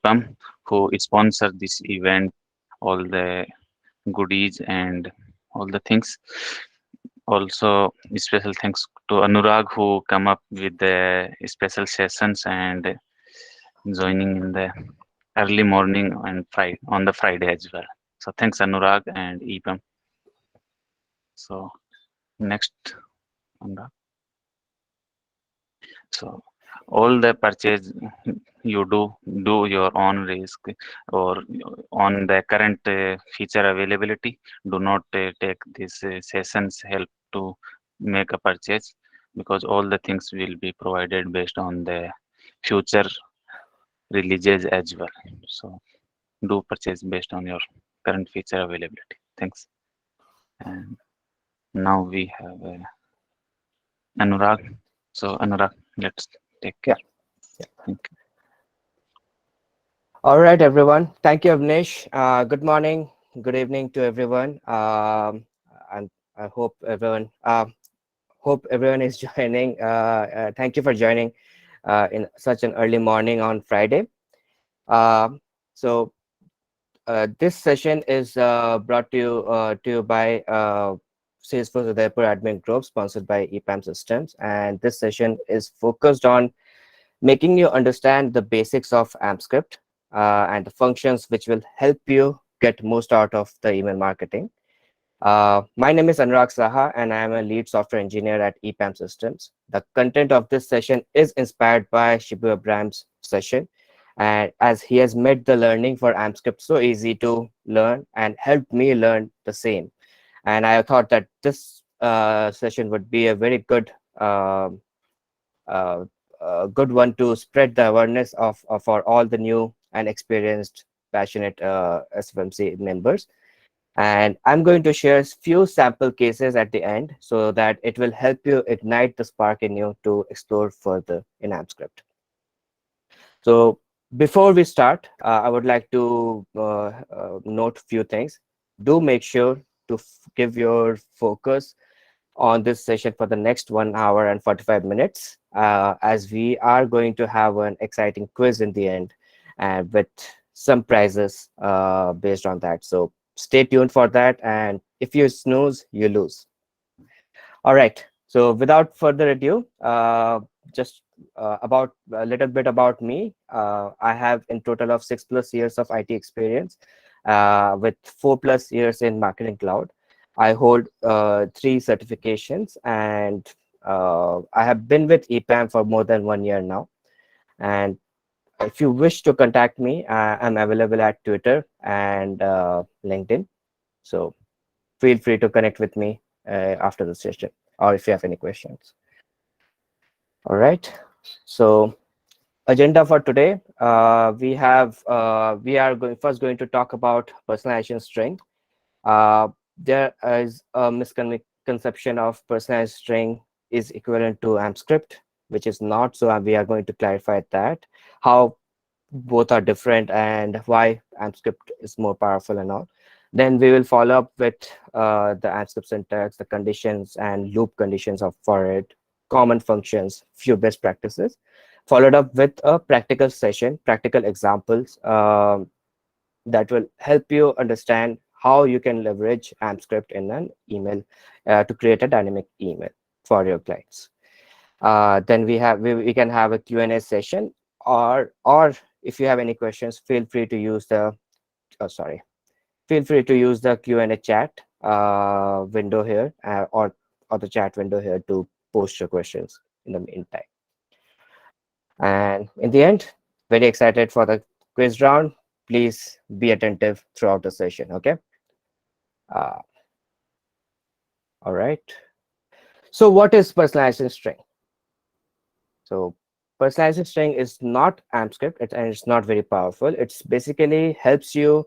EPAM who sponsor this event, all the goodies and all the things. Also, special thanks to Anurag who come up with the special sessions and joining in the early morning and Friday on the Friday as well. So thanks Anurag and EPAM. So next, Anurag. So all the purchase you do your own risk or on the current feature availability. Do not take these sessions help to make a purchase because all the things will be provided based on the future releases as well. So do purchase based on your current feature availability. Thanks. And now we have Anurag. So Anurag, let's take Yeah. care. Thank you. All right, everyone. Thank you, Avnish. Good morning, good evening to everyone. And I hope everyone is joining. Thank you for joining in such an early morning on Friday. So this session is brought to you by Salesforce Udaipur Admin Group, sponsored by EPAM Systems, and this session is focused on making you understand the basics of Ampscript and the functions which will help you get most out of the email marketing. My name is Anurag Saha, and I am a lead software engineer at EPAM Systems. The content of this session is inspired by Shibu Abraham's session, and as he has made the learning for Ampscript so easy to learn and helped me learn the same. And I thought that this session would be a very uh, good one to spread the awareness of for all the new and experienced, passionate SFMC members. And I'm going to share a few sample cases at the end so that it will help you ignite the spark in you to explore further in Ampscript. So before we start, I would like to note a few things. Do make sure to give your focus on this session for the next 1 hour and 45 minutes, as we are going to have an exciting quiz in the end and with some prizes based on that. So stay tuned for that. And if you snooze, you lose. All right. So without further ado, just about a little bit about me. I have in total of 6+ years of IT experience with 4+ years in marketing cloud. I hold 3 certifications, and I have been with EPAM for more than 1 year now. And if you wish to contact me, I'm available at Twitter and LinkedIn. So feel free to connect with me after the session, or if you have any questions. All right. So agenda for today, we are going to talk about personalization string. There is a misconception of personalized string is equivalent to Ampscript, which is not. So we are going to clarify that, how both are different and why Ampscript is more powerful and all. Then we will follow up with the Ampscript syntax, the conditions and loop conditions of for it, common functions, few best practices, followed up with a practical session, practical examples that will help you understand how you can leverage Ampscript in an email to create a dynamic email for your clients. Then we can have a Q&A session, or if you have any questions, feel free to use the Q&A chat window here, or the chat window here to post your questions in the meantime. And in the end, very excited for the quiz round. Please be attentive throughout the session. Okay. Uh, all right. So what is personalization string? So personalization string is not Ampscript, and it's not very powerful. It's basically helps you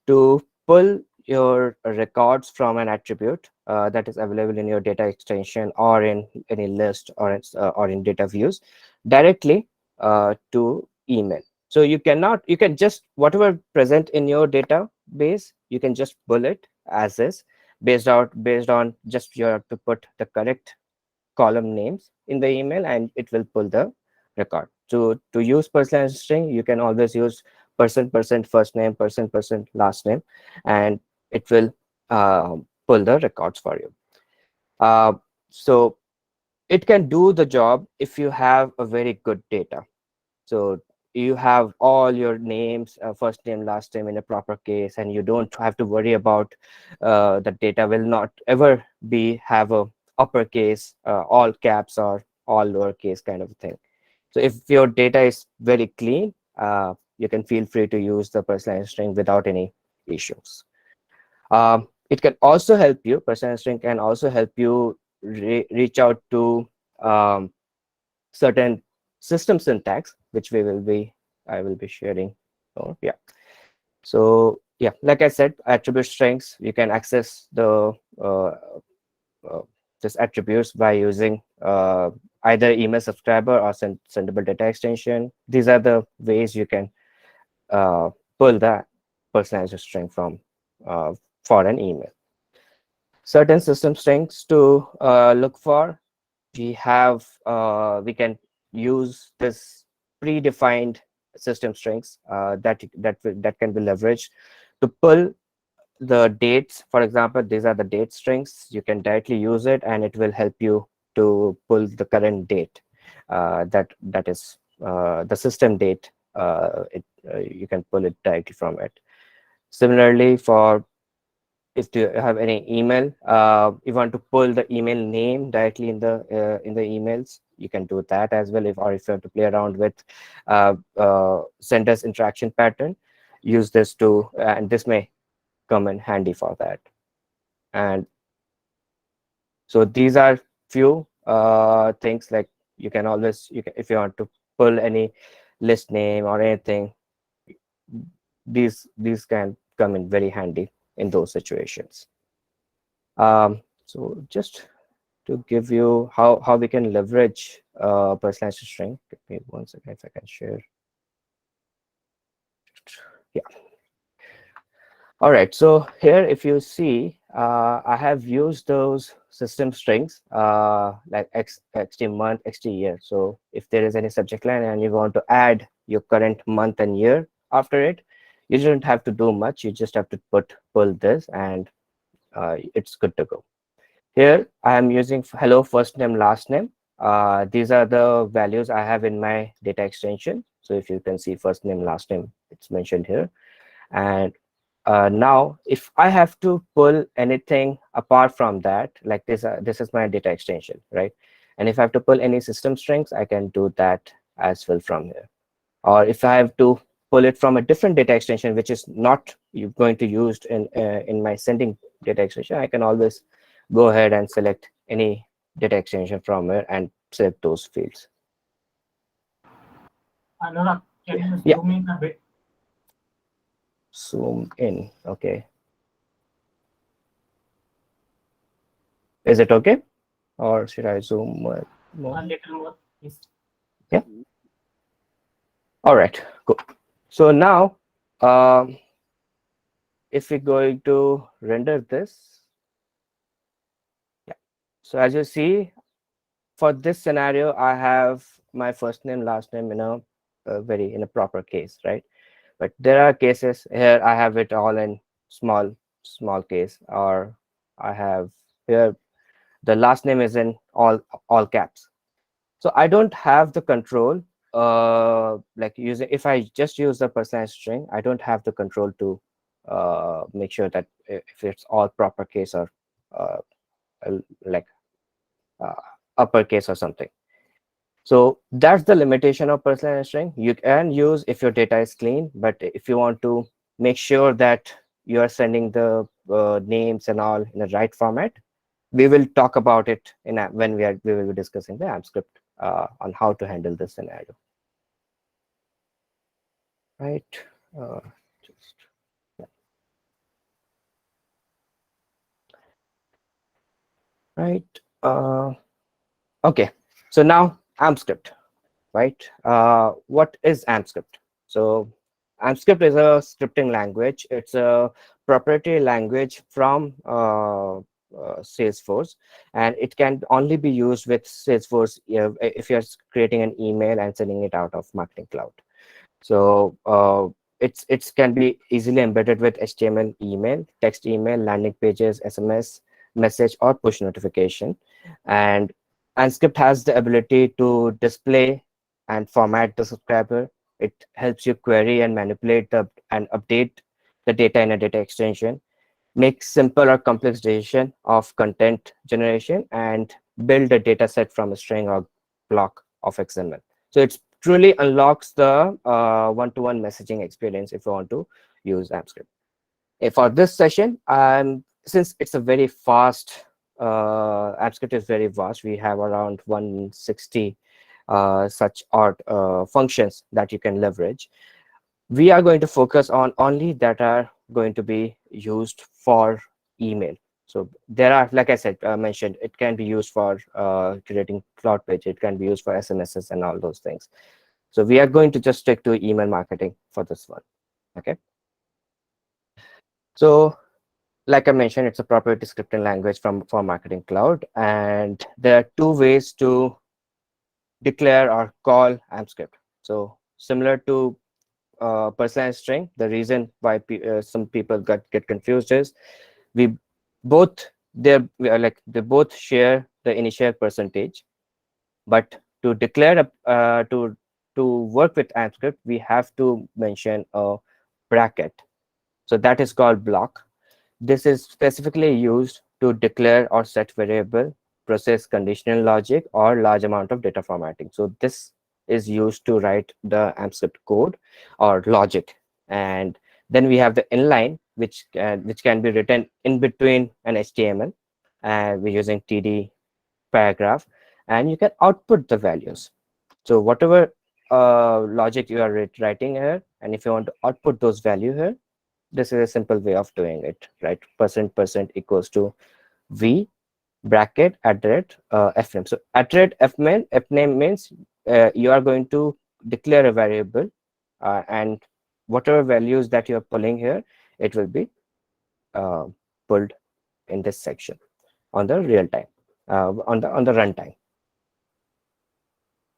to pull your records from an attribute that is available in your data extension or in any list or in data views directly to email. So you can just whatever present in your database, you can just pull it as is based on just you have to put the correct column names in the email, and it will pull the record. So to use personalized string, you can always use percent first name, percent last name, and it will pull the records for you. So it can do the job if you have a very good data. So you have all your names, first name, last name in a proper case, and you don't have to worry about the data will not ever be have a uppercase, all caps or all lowercase kind of thing. So if your data is very clean, you can feel free to use the personalized string without any issues. It can also help you, personalized string can also help you reach out to um, certain system syntax, which I will be sharing. Oh, yeah. So yeah, like I said, attribute strings, you can access the uh, just attributes by using either email subscriber or sendable data extension. These are the ways you can uh, pull the personalized string from uh, for an email. Certain system strings to look for. We can use this predefined system strings that can be leveraged to pull the dates. For example, these are the date strings. You can directly use it, and it will help you to pull the current date. That is the system date. You can pull it directly from it. Similarly, for if you have any email, you want to pull the email name directly in the emails, you can do that as well. If you want to play around with sender's interaction pattern, use this to, and this may come in handy for that. And so these are few things, like you can, if you want to pull any list name or anything, these can come in very handy in those situations. So just to give you how we can leverage personalized string. Give me one second if I can share. Yeah. All right. So here, if you see, I have used those system strings like xt month, xt year. So if there is any subject line and you want to add your current month and year after it, you don't have to do much. You just have to pull this, and it's good to go. Here, I am using hello first name, last name. These are the values I have in my data extension. So if you can see first name, last name, it's mentioned here. And now, if I have to pull anything apart from that, like this is my data extension, right? And if I have to pull any system strings, I can do that as well from here. Or if I have to pull it from a different data extension, which is not you going to use in my sending data extension, I can always go ahead and select any data extension from here and select those fields. Anurag, can you Yeah. zoom in a bit? Zoom in. Okay. Is it okay? Or should I zoom more? A little more, please. Yeah. All right. Cool. So now, if we're going to render this, yeah. So as you see, for this scenario, I have my first name, last name in a proper case, right? But there are cases here I have it all in small case, or I have here the last name is in all caps. So I don't have the control, like using, if I just use the personalized string, I don't have the control to make sure that if it's all proper case or uh, like uh, uppercase or something. So that's the limitation of personalized string. You can use if your data is clean, but if you want to make sure that you are sending the names and all in the right format, we will talk about it when we will be discussing the Ampscript on how to handle this scenario. Right. Uh, just, yeah. Right. Okay. So now Ampscript. Right? What is Ampscript? So Ampscript is a scripting language. It's a proprietary language from Salesforce, and it can only be used with Salesforce if you're creating an email and sending it out of Marketing Cloud. So It can be easily embedded with HTML, email, text email, landing pages, SMS, message, or push notification. And Anscript has the ability to display and format the subscriber. It helps you query and manipulate and update the data in a data extension, make simple or complex decision of content generation, and build a data set from a string or block of XML. So it truly unlocks the one-to-one messaging experience if you want to use Ampscript. For this session, since it's a very fast, Ampscript is very vast. We have around 160 such art functions that you can leverage. We are going to focus on only that are going to be used for email. So there are, like I said, mentioned, it can be used for creating cloud page, it can be used for SMSs and all those things. So we are going to just stick to email marketing for this one. Okay. So like I mentioned, it's a proprietary scripting language for Marketing Cloud, and there are two ways to declare or call Ampscript. So similar to personalized string, the reason why some people get confused is we both they both share the initial percentage, but to declare to work with Ampscript, we have to mention a bracket. So that is called block. This is specifically used to declare or set variable, process conditional logic, or large amount of data formatting. So this is used to write the Ampscript code or logic. And then we have the inline, which can be written in between an HTML, and we're using TD paragraph, and you can output the values. So whatever logic you are writing here, and if you want to output those value here, this is a simple way of doing it, right? Percent equals to v bracket fname. So fname means you are going to declare a variable, and whatever values that you are pulling here, it will be uh, pulled in this section on the real time, on the runtime,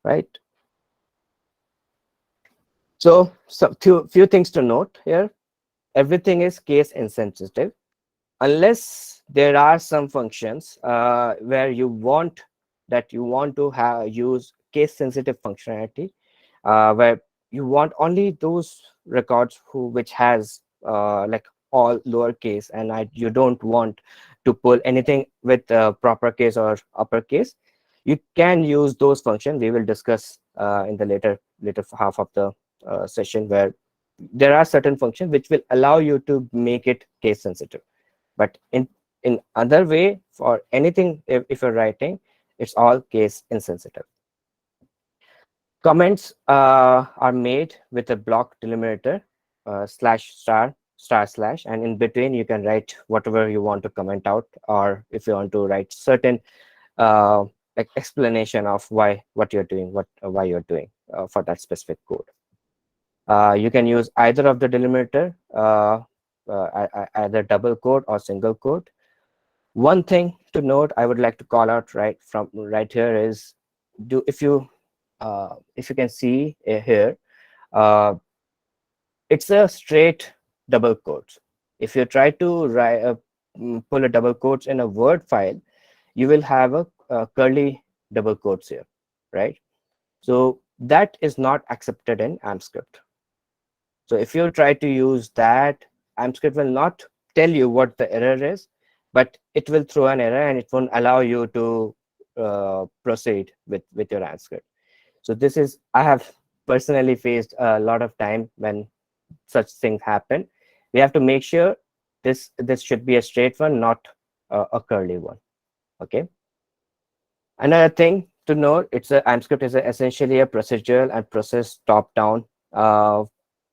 right? So few things to note here. Everything is case insensitive unless there are some functions where you want to have use case sensitive functionality, where you want only those records which has like all lowercase, and you don't want to pull anything with proper case or uppercase. You can use those functions. We will discuss in the later half of the session, where there are certain functions which will allow you to make it case sensitive. But in other way, for anything, if you're writing, it's all case insensitive. Comments are made with a block delimiter, slash star slash, and in between you can write whatever you want to comment out, or if you want to write certain like explanation of what you're doing, why you're doing for that specific code. You can use either of the delimiter, either double quote or single quote. One thing to note, I would like to call out right here is, if you can see here, it's a straight double quotes. If you try to pull a double quotes in a Word file, you will have a curly double quotes here, right? So that is not accepted in Ampscript. So if you try to use that, Ampscript will not tell you what the error is, but it will throw an error and it won't allow you to proceed with your Ampscript. So this is, I have personally faced a lot of time when such things happen. We have to make sure this should be a straight one, not a curly one. Okay. Another thing to note, Ampscript is essentially a procedural and process top-down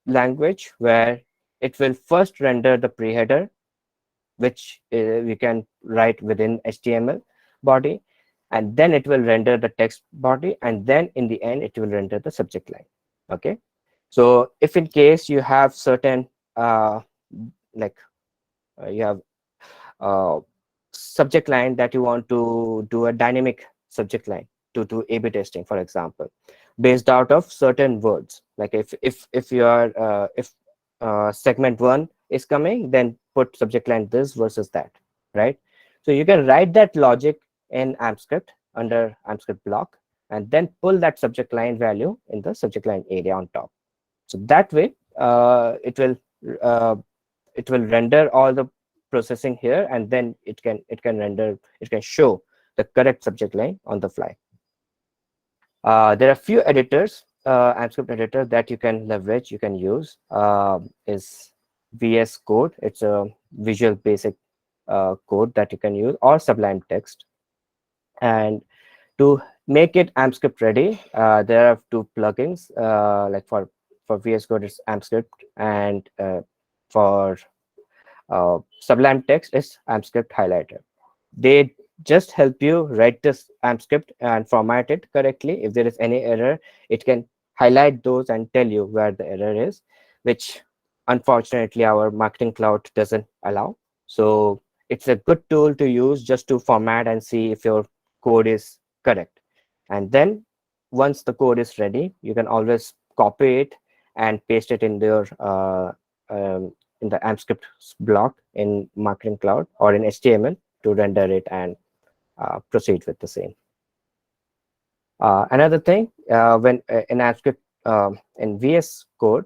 language, where it will first render the pre-header, which we can write within HTML body, and then it will render the text body, and then in the end it will render the subject line. Okay, so if in case you have certain like you have subject line that you want to do a dynamic subject line to do A/B testing, for example, based out of certain words, like if you are if segment 1 is coming, then put subject line this versus that, right? So you can write that logic in Ampscript under Ampscript block, and then pull that subject line value in the subject line area on top. So that way, uh, it will render all the processing here, and then it can show the correct subject line on the fly. There are few editors, Ampscript editor that you can leverage, you can use. Is VS Code. It's a Visual Basic code that you can use, or Sublime Text. And to make it Ampscript ready, there are two plugins. Like for VS Code, it's Ampscript, and for Sublime Text is Ampscript Highlighter. They just help you write this Ampscript and format it correctly. If there is any error, it can highlight those and tell you where the error is, which unfortunately our marketing cloud doesn't allow. So it's a good tool to use just to format and see if your code is correct. And then once the code is ready, you can always copy it and paste it in your in the Ampscript block in marketing cloud or in HTML to render it and proceed with the same. Another thing, when in Ampscript, in VS Code,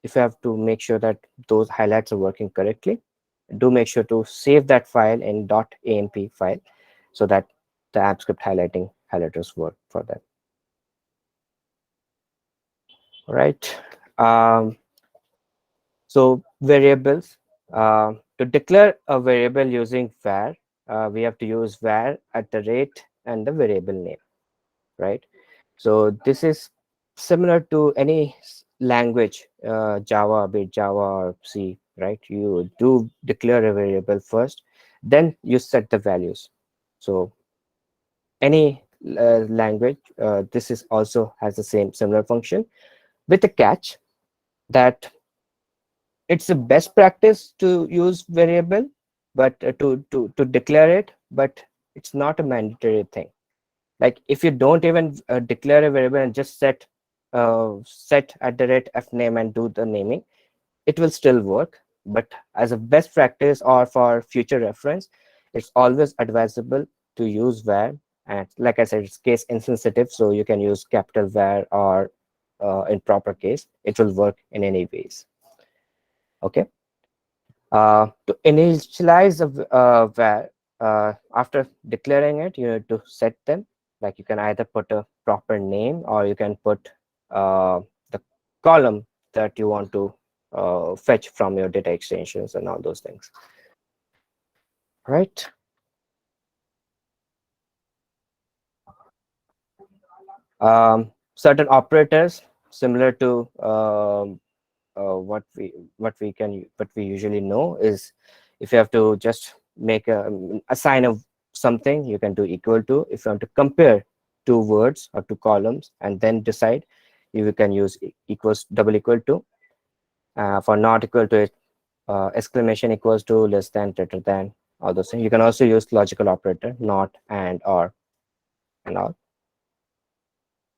if you have to make sure that those highlights are working correctly, do make sure to save that file in .amp file so that the Ampscript highlighters work for them. All right. So variables, to declare a variable using var, we have to use var at the rate and the variable name, right? So this is similar to any language, Java, be it Java or C, right? You do declare a variable first, then you set the values. So any language, this is also has the same similar function, with a catch that it's a best practice to use variable, but to declare it, but it's not a mandatory thing. Like if you don't even declare a variable and just set at the rate f name and do the naming, it will still work. But as a best practice or for future reference, it's always advisable to use var. And like I said, it's case insensitive, so you can use capital var, or in proper case it will work in any ways. Okay. To initialize a var, after declaring it, you need to set them. Like you can either put a proper name, or you can put the column that you want to fetch from your data extensions and all those things. Right. Certain operators similar to what we usually know is, if you have to just make a sign of something, you can do equal to. If you want to compare two words or two columns and then decide, you can use equals, double equal to. For not equal to it, exclamation equals to, less than, greater than, all those things. You can also use logical operator, not, and, or, and all.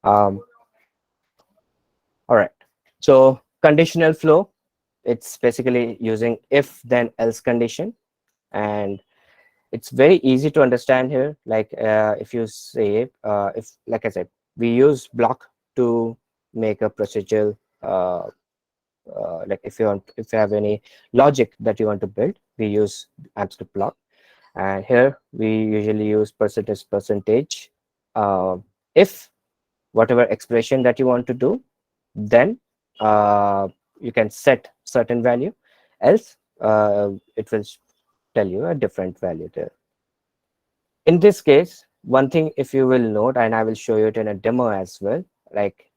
All right. So conditional flow, it's basically using if then else condition, and it's very easy to understand here. Like if you say if, like I said, we use block to make a procedural, like if you have any logic that you want to build, we use Ampscript block. And here we usually use percentage if whatever expression that you want to do, then you can set certain value, else it will tell you a different value there. In this case, one thing, if you will note, and I will show you it in a demo as well, like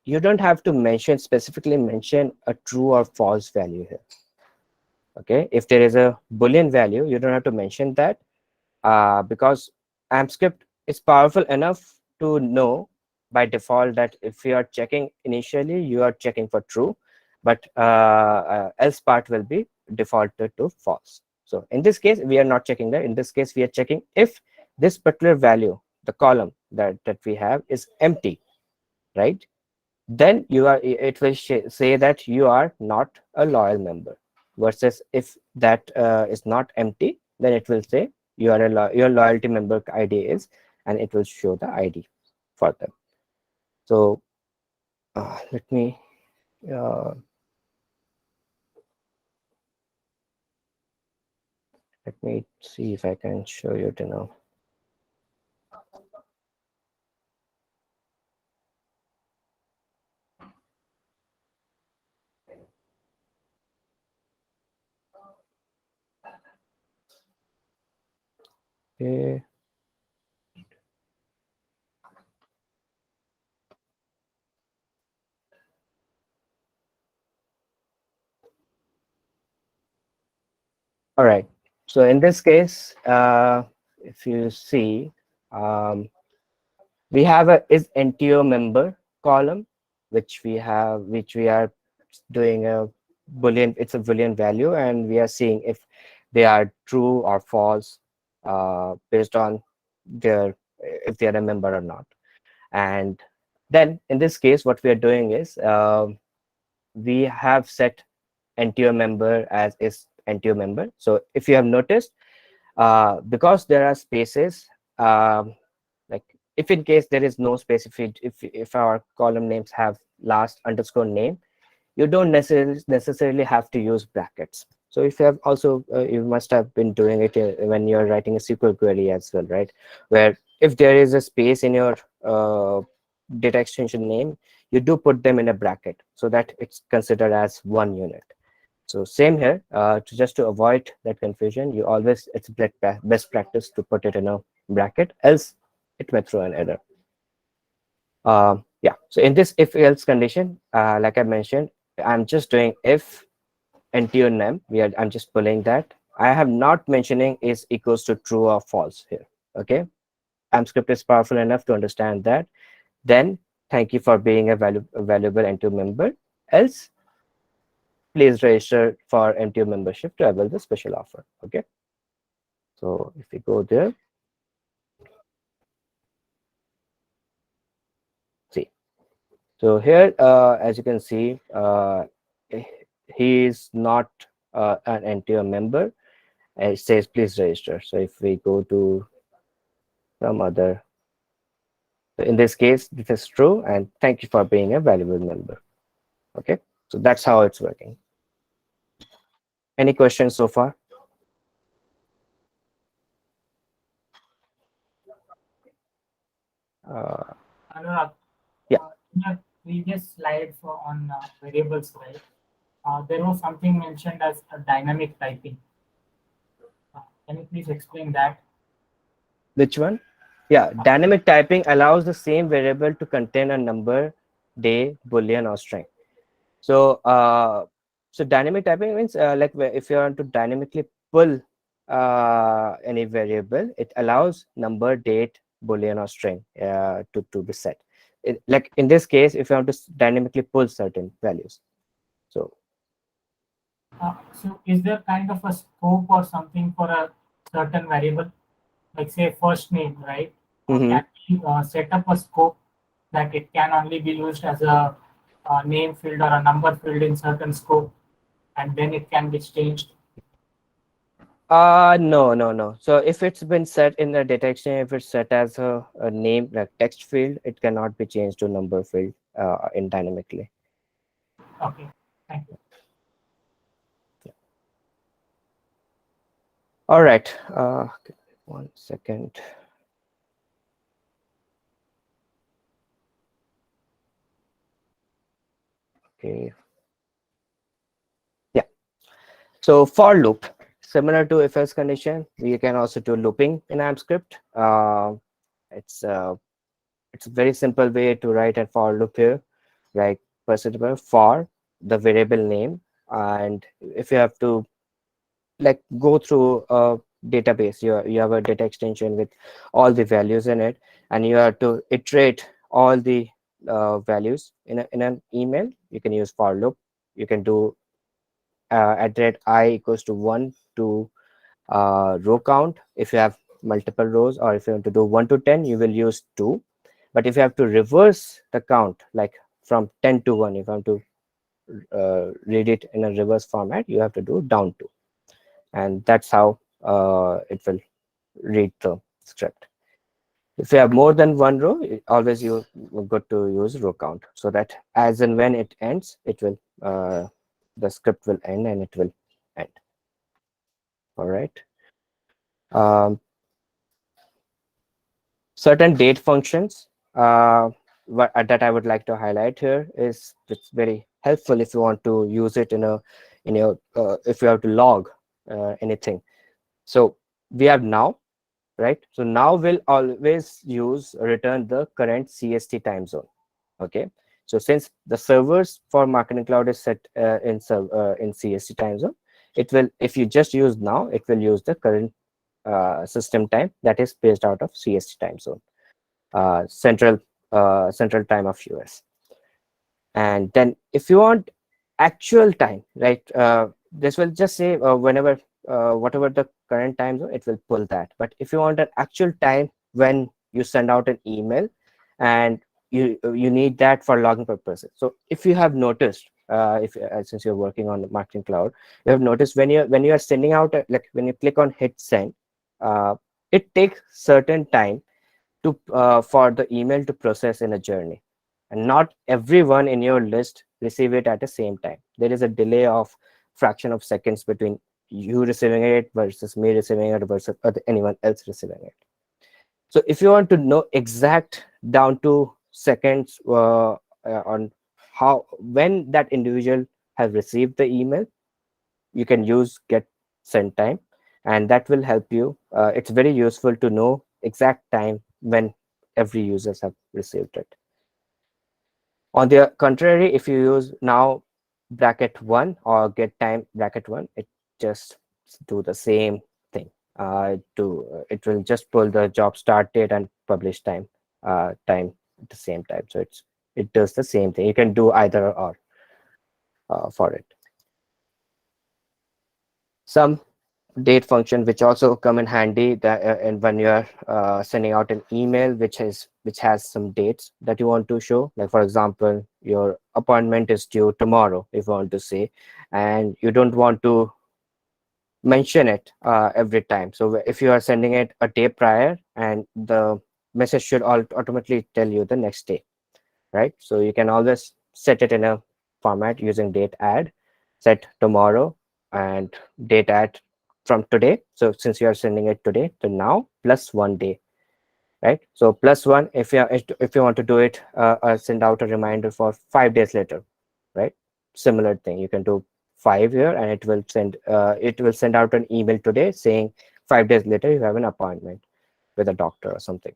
you don't have to specifically mention a true or false value here. Okay, if there is a Boolean value, you don't have to mention that, because Ampscript is powerful enough to know by default that if you are checking initially, you are checking for true, but else part will be defaulted to false. So in this case, we are not checking that. In this case, we are checking if this particular value, the column that we have, is empty, right? then it will say that you are not a loyal member. Versus if that is not empty, then it will say you are your loyalty member ID is, and it will show the ID for them. So let me uh, let me see if I can show you to know. Okay. All right. So in this case, if you see, um, we have a is NTO member column, which we are doing a boolean. It's a boolean value, and we are seeing if they are true or false based on their if they are a member or not. And then in this case, what we are doing is we have set NTO member as is NTO member. So if you have noticed, because there are spaces, like if in case there is no space, if our column names have last underscore name, you don't necessarily have to use brackets. So if you have also you must have been doing it when you're writing a SQL query as well, right? Where if there is a space in your data extension name, you do put them in a bracket so that it's considered as one unit. So same here, just to avoid that confusion, you always, it's best practice to put it in a bracket, else it may throw an error. Yeah, so in this if else condition, like I mentioned, I'm just doing if NTO name, I'm just pulling that. I have not mentioning is equals to true or false here. Okay, Ampscript is powerful enough to understand that. Then thank you for being a valuable NTO member. Else, please register for NTO membership to avail the special offer. Okay, so if we go there, see. So here, as you can see, he is not an NTO member. It says please register. So if we go to some other, so in this case, this is true, and thank you for being a valuable member. Okay, so that's how it's working. Any questions so far? Uh, Anurag, yeah, in your previous slide for on variables, right? There was something mentioned as a dynamic typing. Can you please explain that? which one? Yeah, dynamic typing allows the same variable to contain a number, day, boolean, or string. So, so dynamic typing means like if you want to dynamically pull any variable, it allows number, date, boolean, or string to be set. Like in this case, if you want to dynamically pull certain values. So, So is there kind of a scope or something for a certain variable, like say first name, right? mhm. Can we set up a scope that it can only be used as a name field or a number field in certain scope, and then it can be changed? No, no, no. So if it's been set in the data exchange, if it's set as a name, like text field, it cannot be changed to number field in dynamically. Okay, thank you. All right. 1 second. Okay. Yeah. So for loop, similar to if else condition, we can also do looping in Ampscript. It's it's a very simple way to write a for loop here, like for the variable name, and if you have to like go through a database, you have a data extension with all the values in it, and you have to iterate all the values in an email. You can use for loop. You can do at the rate I equals to 1 to row count if you have multiple rows, or if you want to do 1 to 10, you will use 2. But if you have to reverse the count, like from 10 to 1. If you want to read it in a reverse format, you have to do down to, and that's how it will read the script. If you have more than one row, always you good to use row count, so that as and when it ends, it will the script will end and it will end. All right. Um, certain date functions that I would like to highlight here is it's very helpful if you want to use it in your if you have to log anything. So we have now, right? So now we'll always use return the current CST time zone. Okay. So since the servers for Marketing Cloud is set in CST time zone, it will, if you just use now, it will use the current system time that is based out of CST time zone, central time of US. And then if you want actual time, right, this will just say whenever whatever the current time zone, it will pull that. But if you want an actual time when you send out an email, and you need that for logging purposes. So if you have noticed, if since you're working on the Marketing Cloud, you have noticed when you are sending out like when you click on hit send, uh, it takes certain time to for the email to process in a journey, and not everyone in your list receive it at the same time. There is a delay of fraction of seconds between you receiving it versus me receiving it versus anyone else receiving it. So if you want to know exact down to seconds on how when that individual has received the email, you can use get send time, and that will help you. It's very useful to know exact time when every users have received it. On the contrary, if you use now bracket 1 or get time bracket 1, it just do the same thing. It will just pull the job start date and publish time at the same time. So it does the same thing. You can do either or for it. Some date function which also come in handy that and when you're sending out an email which has some dates that you want to show, like for example your appointment is due tomorrow, if you want to say, and you don't want to mention it every time. So if you are sending it a day prior, and the message should automatically tell you the next day, right? So you can always set it in a format using date add, set tomorrow and date add from today. So since you are sending it today to now, plus 1 day, right? So plus one, if you want to do it, send out a reminder for 5 days later, right? Similar thing, you can do 5 here, and it will send out an email today saying 5 days later you have an appointment with a doctor or something,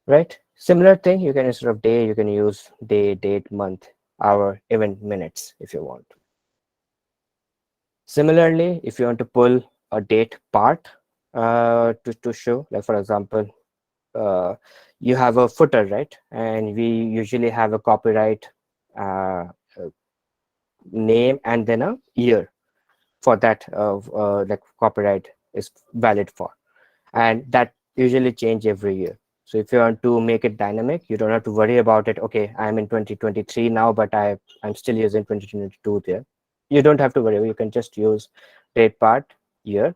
right? Similar thing, you can, instead of day, you can use day, date, month, hour, even minutes if you want. Similarly, if you want to pull a date part to show, like for example, uh, you have a footer, right? And we usually have a copyright name and then a year for that like copyright is valid for, and that usually change every year. So if you want to make it dynamic, you don't have to worry about it. Okay, I'm in 2023 now, but I'm still using 2022 there. You don't have to worry. You can just use date part year,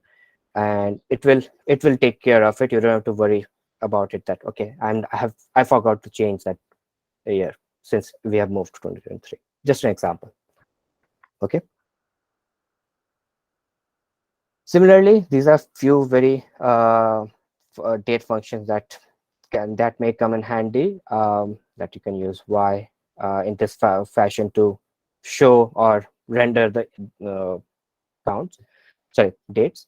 and it will take care of it. You don't have to worry about it that okay, I forgot to change that year since we have moved to 2023. Just an example. Okay. Similarly, these are few very date functions that may come in handy, that you can use why in this fashion to show or render the counts, sorry, dates.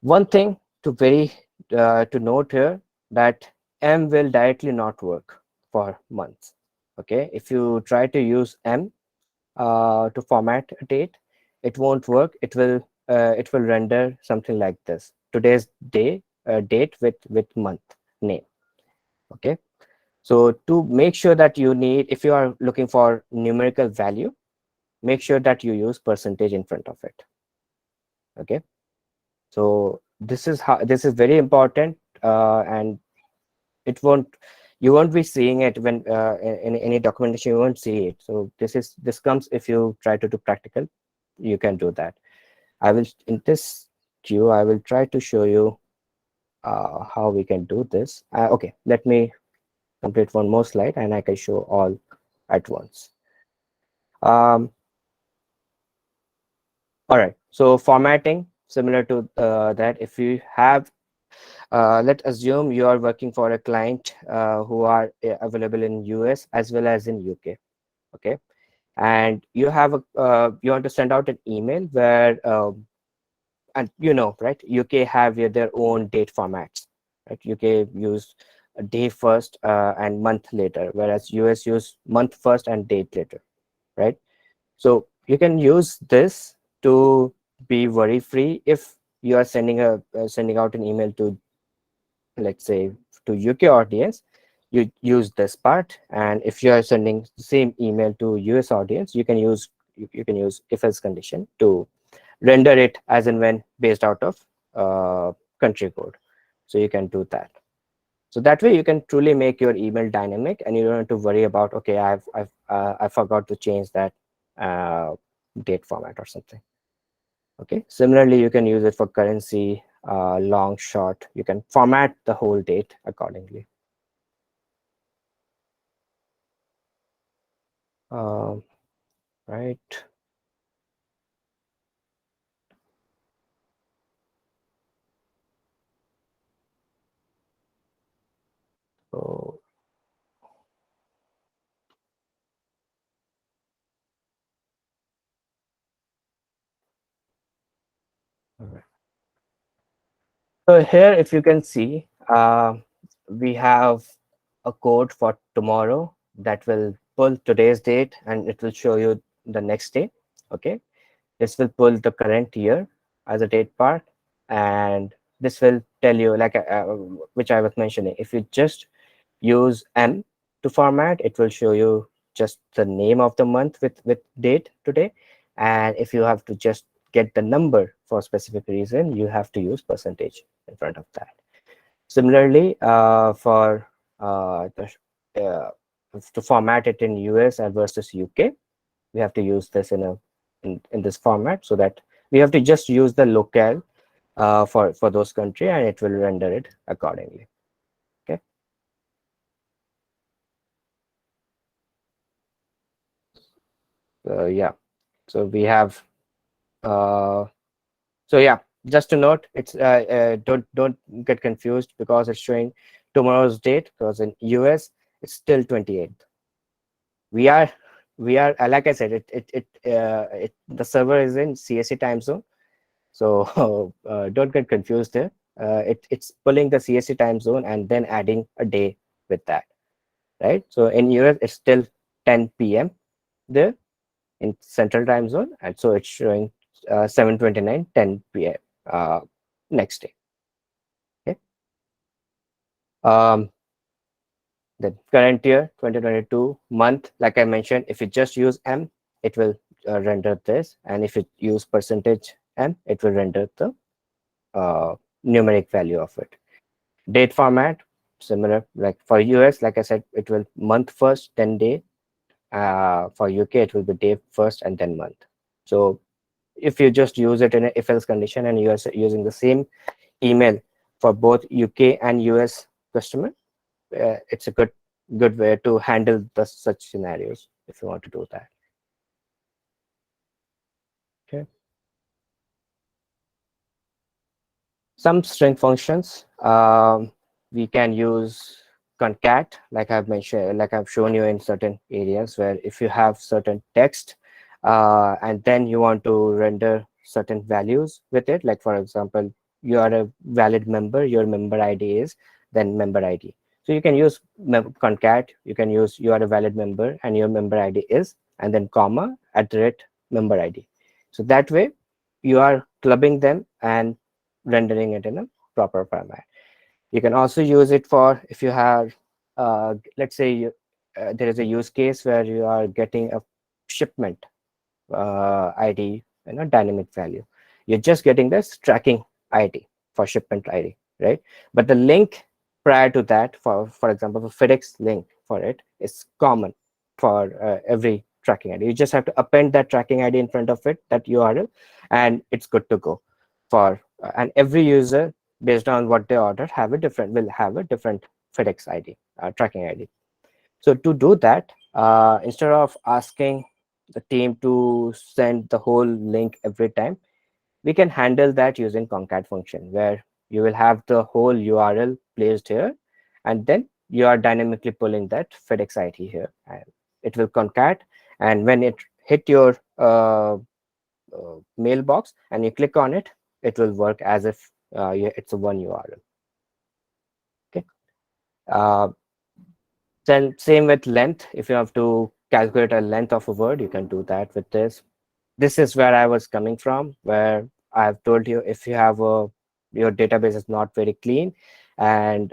One thing to note here, that M will directly not work for months. Okay, if you try to use M to format a date, it won't work. It will render something like this: today's date with month name. Okay, so to make sure that if you are looking for numerical value, make sure that you use percentage in front of it. Okay, so this is very important, and it won't you won't be seeing it when in any documentation. You won't see it. So this comes if you try to do practical. You can do that. I will in this queue. I will try to show you how we can do this. Okay, let me complete one more slide, and I can show all at once. Um, all right. So formatting similar to that. If you have let's assume you are working for a client who are available in US as well as in UK. Okay, and you have a you want to send out an email where and right, UK have their own date formats, right? UK use a day first and month later, whereas US use month first and date later, right? So you can use this to be worry free if you are sending out an email to, let's say, to UK audience. You use this part, and if you are sending the same email to US audience, you can use if else condition to render it as and when based out of country code. So you can do that. So that way you can truly make your email dynamic, and you don't have to worry about, okay, I forgot to change that date format or something. Okay, similarly you can use it for currency, long, short. You can format the whole date accordingly. Right. So So here, if you can see, we have a code for tomorrow that will pull today's date, and it will show you the next day. Okay, this will pull the current year as a date part, and this will tell you, like which I was mentioning, if you just use M to format, it will show you just the name of the month with date today. And if you have to just get the number for a specific reason, you have to use percentage in front of that. Similarly, for uh, to format it in US and versus UK, we have to use this in this format, so that we have to just use the locale for those country, and it will render it accordingly. Okay. Yeah. So we have so yeah, just to note, it's don't get confused because it's showing tomorrow's date, because in US it's still 28th. We are like I said, the server is in CST time zone, so don't get confused there. It's pulling the CST time zone and then adding a day with that, right? So in US it's still 10 p.m. there in central time zone, and so it's showing 7:29 10 p.m. Next day. Okay. The current year 2022 month, like I mentioned, if you just use M, it will render this, and if you use percentage M, it will render the numeric value of it. Date format, similar, like for US, like I said, it will month first then day. For UK, it will be day first and then month. So if you just use it in an if else condition, and you are using the same email for both UK and US customer, it's a good way to handle the such scenarios if you want to do that. Okay. Some string functions, we can use concat, like I've mentioned, like I've shown you in certain areas, where if you have certain text and then you want to render certain values with it, like for example, you are a valid member, your member ID is, then member ID. So you can use concat, you can use you are a valid member and your member ID is, and then comma @ member ID. So that way you are clubbing them and rendering it in a proper format. You can also use it for if you have, let's say, there is a use case where you are getting a shipment ID, dynamic value. You're just getting this tracking ID for shipment ID, right? But the link prior to that, for example, the FedEx link for it is common for every tracking ID. You just have to append that tracking ID in front of it, that URL, and it's good to go. For and every user, based on what they order, will have a different FedEx ID, tracking ID. So to do that, instead of asking the team to send the whole link every time, we can handle that using concat function, where you will have the whole URL placed here, and then you are dynamically pulling that FedEx ID here, and it will concat. And when it hit your mailbox and you click on it, it will work as if it's a one URL. Okay. Uh, then same with length. If you have to calculate a length of a word, you can do that with this. This is where I was coming from, where I've told you, if you have your database is not very clean, and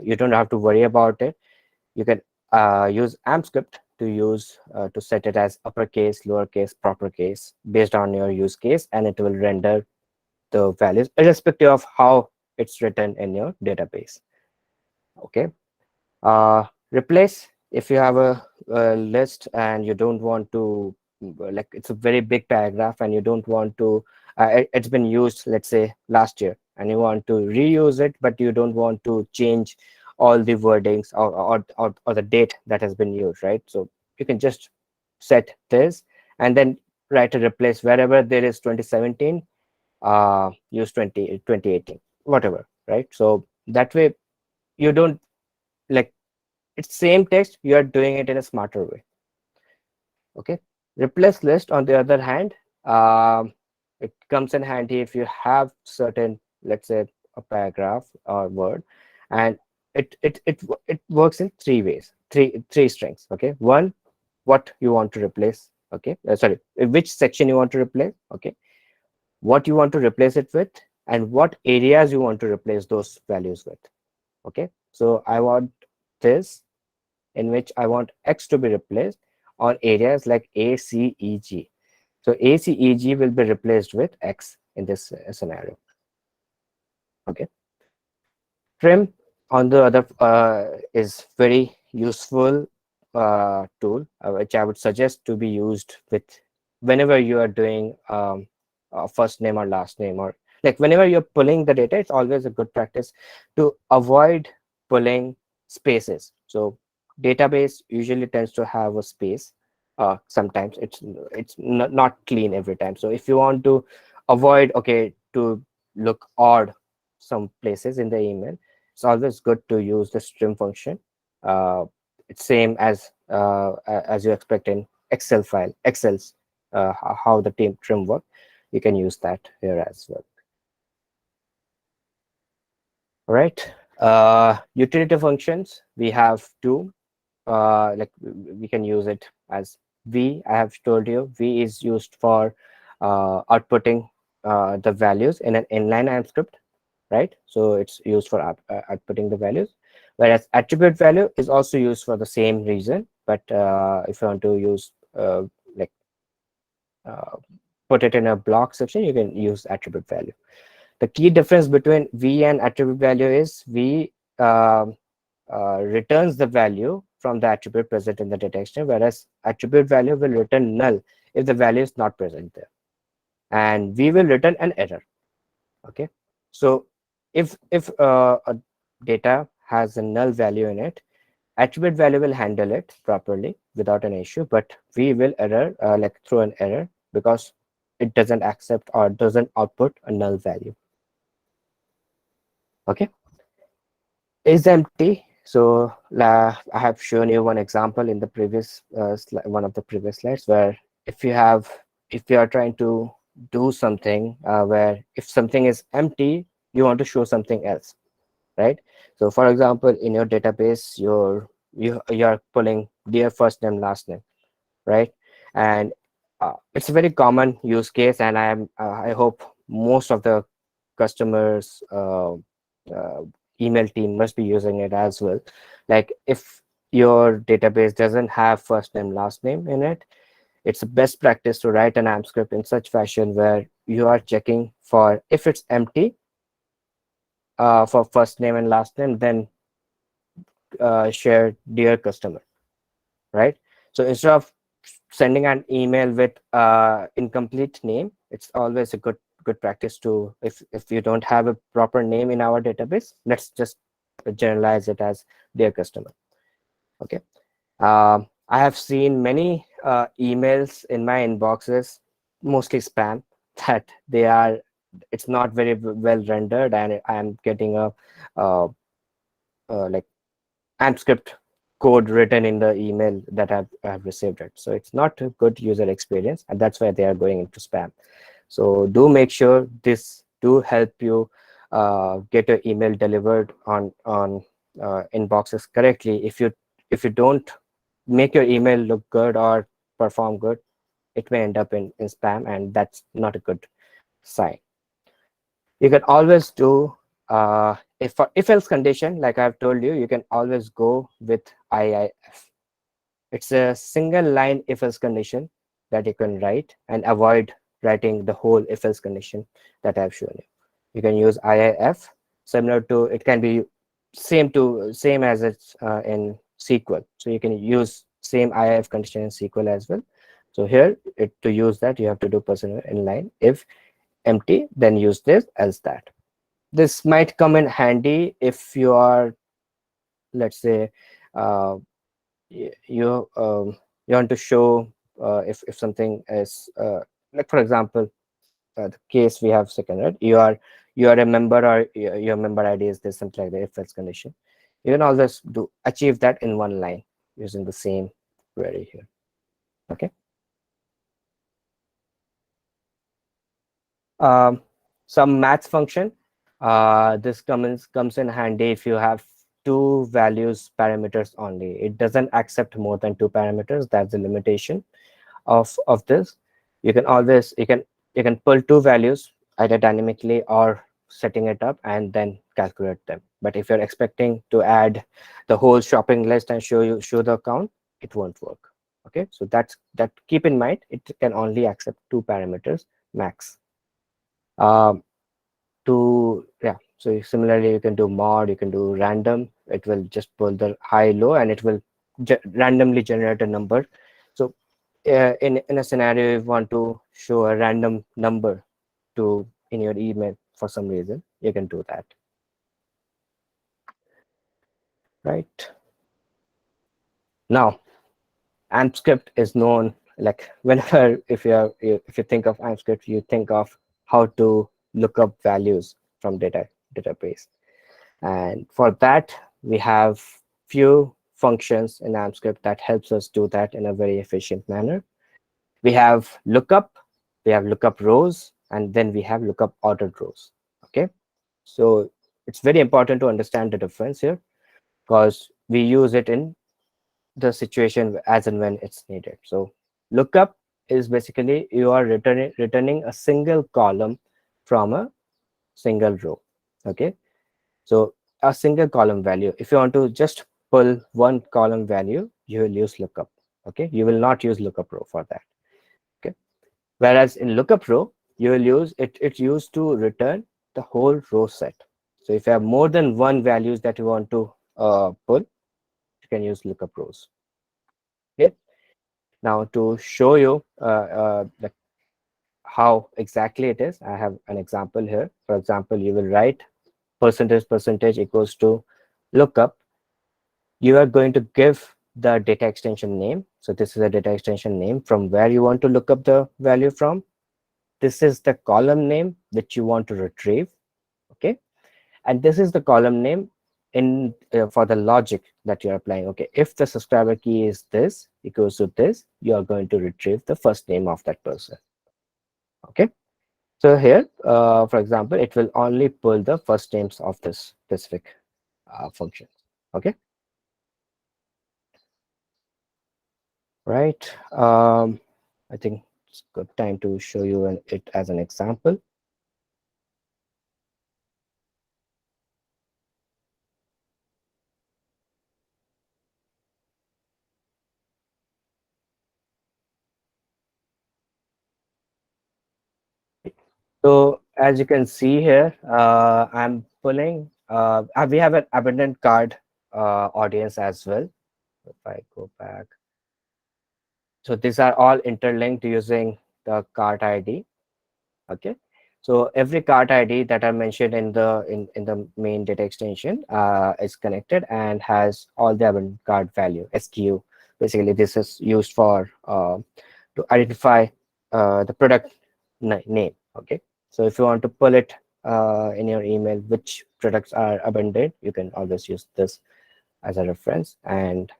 you don't have to worry about it, you can use Ampscript to set it as uppercase, lowercase, proper case based on your use case, and it will render the values irrespective of how it's written in your database. Okay. Replace, if you have a list and you don't want to, like, it's a very big paragraph and you don't want to, it's been used, let's say, last year, and you want to reuse it, but you don't want to change all the wordings or the date that has been used, right? So you can just set this and then write a replace wherever there is 2017, use 2018, whatever, right? So that way you don't, like, it's same text, you are doing it in a smarter way. Okay. Replace list, on the other hand, it comes in handy if you have certain, let's say, a paragraph or word, and it works in three ways, three strings. Okay. One, what you want to replace. Okay. Sorry, which section you want to replace. Okay. What you want to replace it with, and what areas you want to replace those values with. Okay. So I want this, in which I want X to be replaced on areas like A, C, E, G. So A, C, E, G will be replaced with X in this scenario. Okay. Trim, on the other, is very useful tool, which I would suggest to be used with whenever you are doing first name or last name, or like whenever you're pulling the data. It's always a good practice to avoid pulling spaces. So database usually tends to have a space. Sometimes it's not clean every time. So if you want to avoid, okay, to look odd some places in the email, it's always good to use the trim function. It's same as you expect in Excel's how the team trim work. You can use that here as well. All right. Utility functions, we have two. Like, we can use it as V. I have told you V is used for outputting the values in an inline Ampscript, right? So it's used for outputting the values, whereas attribute value is also used for the same reason. But if you want to use like put it in a block section, you can use attribute value. The key difference between V and attribute value is V returns the value from the attribute present in the data extension, whereas attribute value will return null if the value is not present there, and V will return an error. Okay. So if a data has a null value in it, attribute value will handle it properly without an issue, but we will like throw an error because it doesn't accept or doesn't output a null value. Okay. Is empty. So I have shown you one example in the previous one of the previous slides, where if you are trying to do something where if something is empty, you want to show something else, right? So for example, in your database, you're pulling dear first name last name, right? And it's a very common use case, and I hope most of the customers email team must be using it as well. Like, if your database doesn't have first name last name in it, it's a best practice to write an Ampscript in such fashion where you are checking for, if it's empty for first name and last name, then share dear customer, right? So instead of sending an email with incomplete name, it's always a good practice to, if you don't have a proper name in our database, let's just generalize it as dear customer. Okay. I have seen many emails in my inboxes, mostly spam, that they are, it's not very well rendered, and I am getting a uh, like Ampscript code written in the email that I've received it. So it's not a good user experience, and that's why they are going into spam. So do make sure this do help you get your email delivered on inboxes correctly. If you don't make your email look good or perform good, it may end up in spam, and that's not a good sign. You can always do if else condition, like I've told you, you can always go with IIF. It's a single line if else condition that you can write, and avoid writing the whole if else condition that I've shown you. You can use IIF, similar to, it can be same as it's in SQL. So you can use same IIF condition in SQL as well. So here, to use that, you have to do person inline. If empty, then use this, else that. This might come in handy if you are, let's say, uh, you want to show if something is like, for example, the case we have second, right? You are a member, or your member ID is this, something like that, if else condition. You can always do achieve that in one line using the same query here. Okay. um, some math function. This comes in handy if you have two values parameters only. It doesn't accept more than two parameters. That's the limitation of this. You can always, you can pull two values either dynamically or setting it up and then calculate them. But if you're expecting to add the whole shopping list and show the account, it won't work. Okay, so that keep in mind, it can only accept two parameters max. um, to yeah, so similarly you can do mod, you can do random. It will just pull the high low, and it will randomly generate a number. So in a scenario, if you want to show a random number to in your email for some reason, you can do that, right? Now, Ampscript is known, like, whenever if you think of Ampscript, you think of how to look up values from database. And for that, we have few functions in Ampscript that helps us do that in a very efficient manner. We have lookup, we have lookup rows, and then we have lookup ordered rows. Okay, so it's very important to understand the difference here, because we use it in the situation as and when it's needed. So lookup is basically you are returning a single column from a single row. Okay, so a single column value. If you want to just pull one column value, you will use lookup. Okay, you will not use lookup row for that. Okay, whereas in lookup row, you will use it. It's used to return the whole row set. So if you have more than one values that you want to pull, you can use lookup rows. Okay, now to show you how exactly it is, I have an example here. For example, you will write percentage equals to lookup. You are going to give the data extension name. So this is a data extension name from where you want to look up the value from. This is the column name which you want to retrieve. Okay, and this is the column name in for the logic that you're applying. Okay, if the subscriber key is this equals to this, you are going to retrieve the first name of that person. Okay, so here, for example, it will only pull the first names of this specific function. Okay, right. I think it's good time to show you it as an example. So as you can see here, I'm pulling, we have an abandoned card audience as well. If I go back, so these are all interlinked using the cart ID. Okay, so every cart ID that are mentioned in the main data extension is connected and has all the abandoned cart value SKU. Basically, this is used for to identify the product name. Okay, so if you want to pull it in your email, which products are abandoned, you can always use this as a reference. And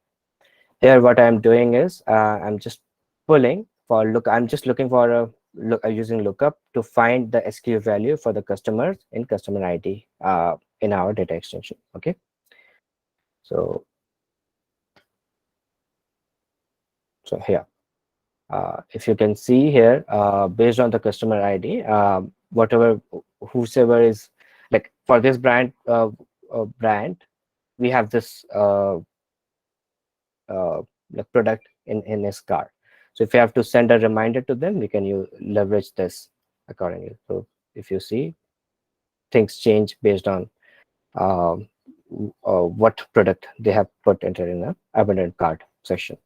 here what I'm doing is I'm just pulling for look. I'm just looking for a look using lookup to find the SKU value for the customers in customer ID in our data extension. Okay, so here, if you can see here, based on the customer ID, whatever whosoever is like for this brand, we have this like product in his cart. So if you have to send a reminder to them, we can leverage this accordingly. So if you see, things change based on what product they have put entered in a abandoned cart section.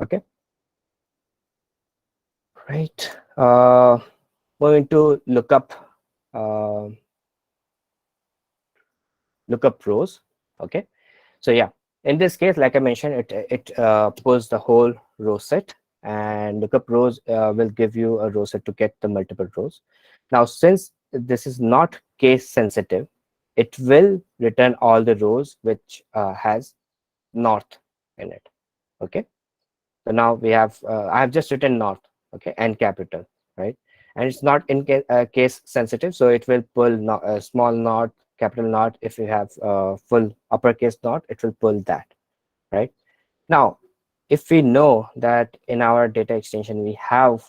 Okay, right. Moving to uh, lookup rows. Okay, so yeah, in this case, like I mentioned, it pulls the whole row set, and lookup rows will give you a row set to get the multiple rows. Now, since this is not case sensitive, it will return all the rows which has north in it. Okay, so now we have I have just written north. Okay, and capital, right? And it's not in case sensitive, so it will pull small north, capital north. If you have full uppercase north, it will pull that, right? Now, if we know that in our data extension we have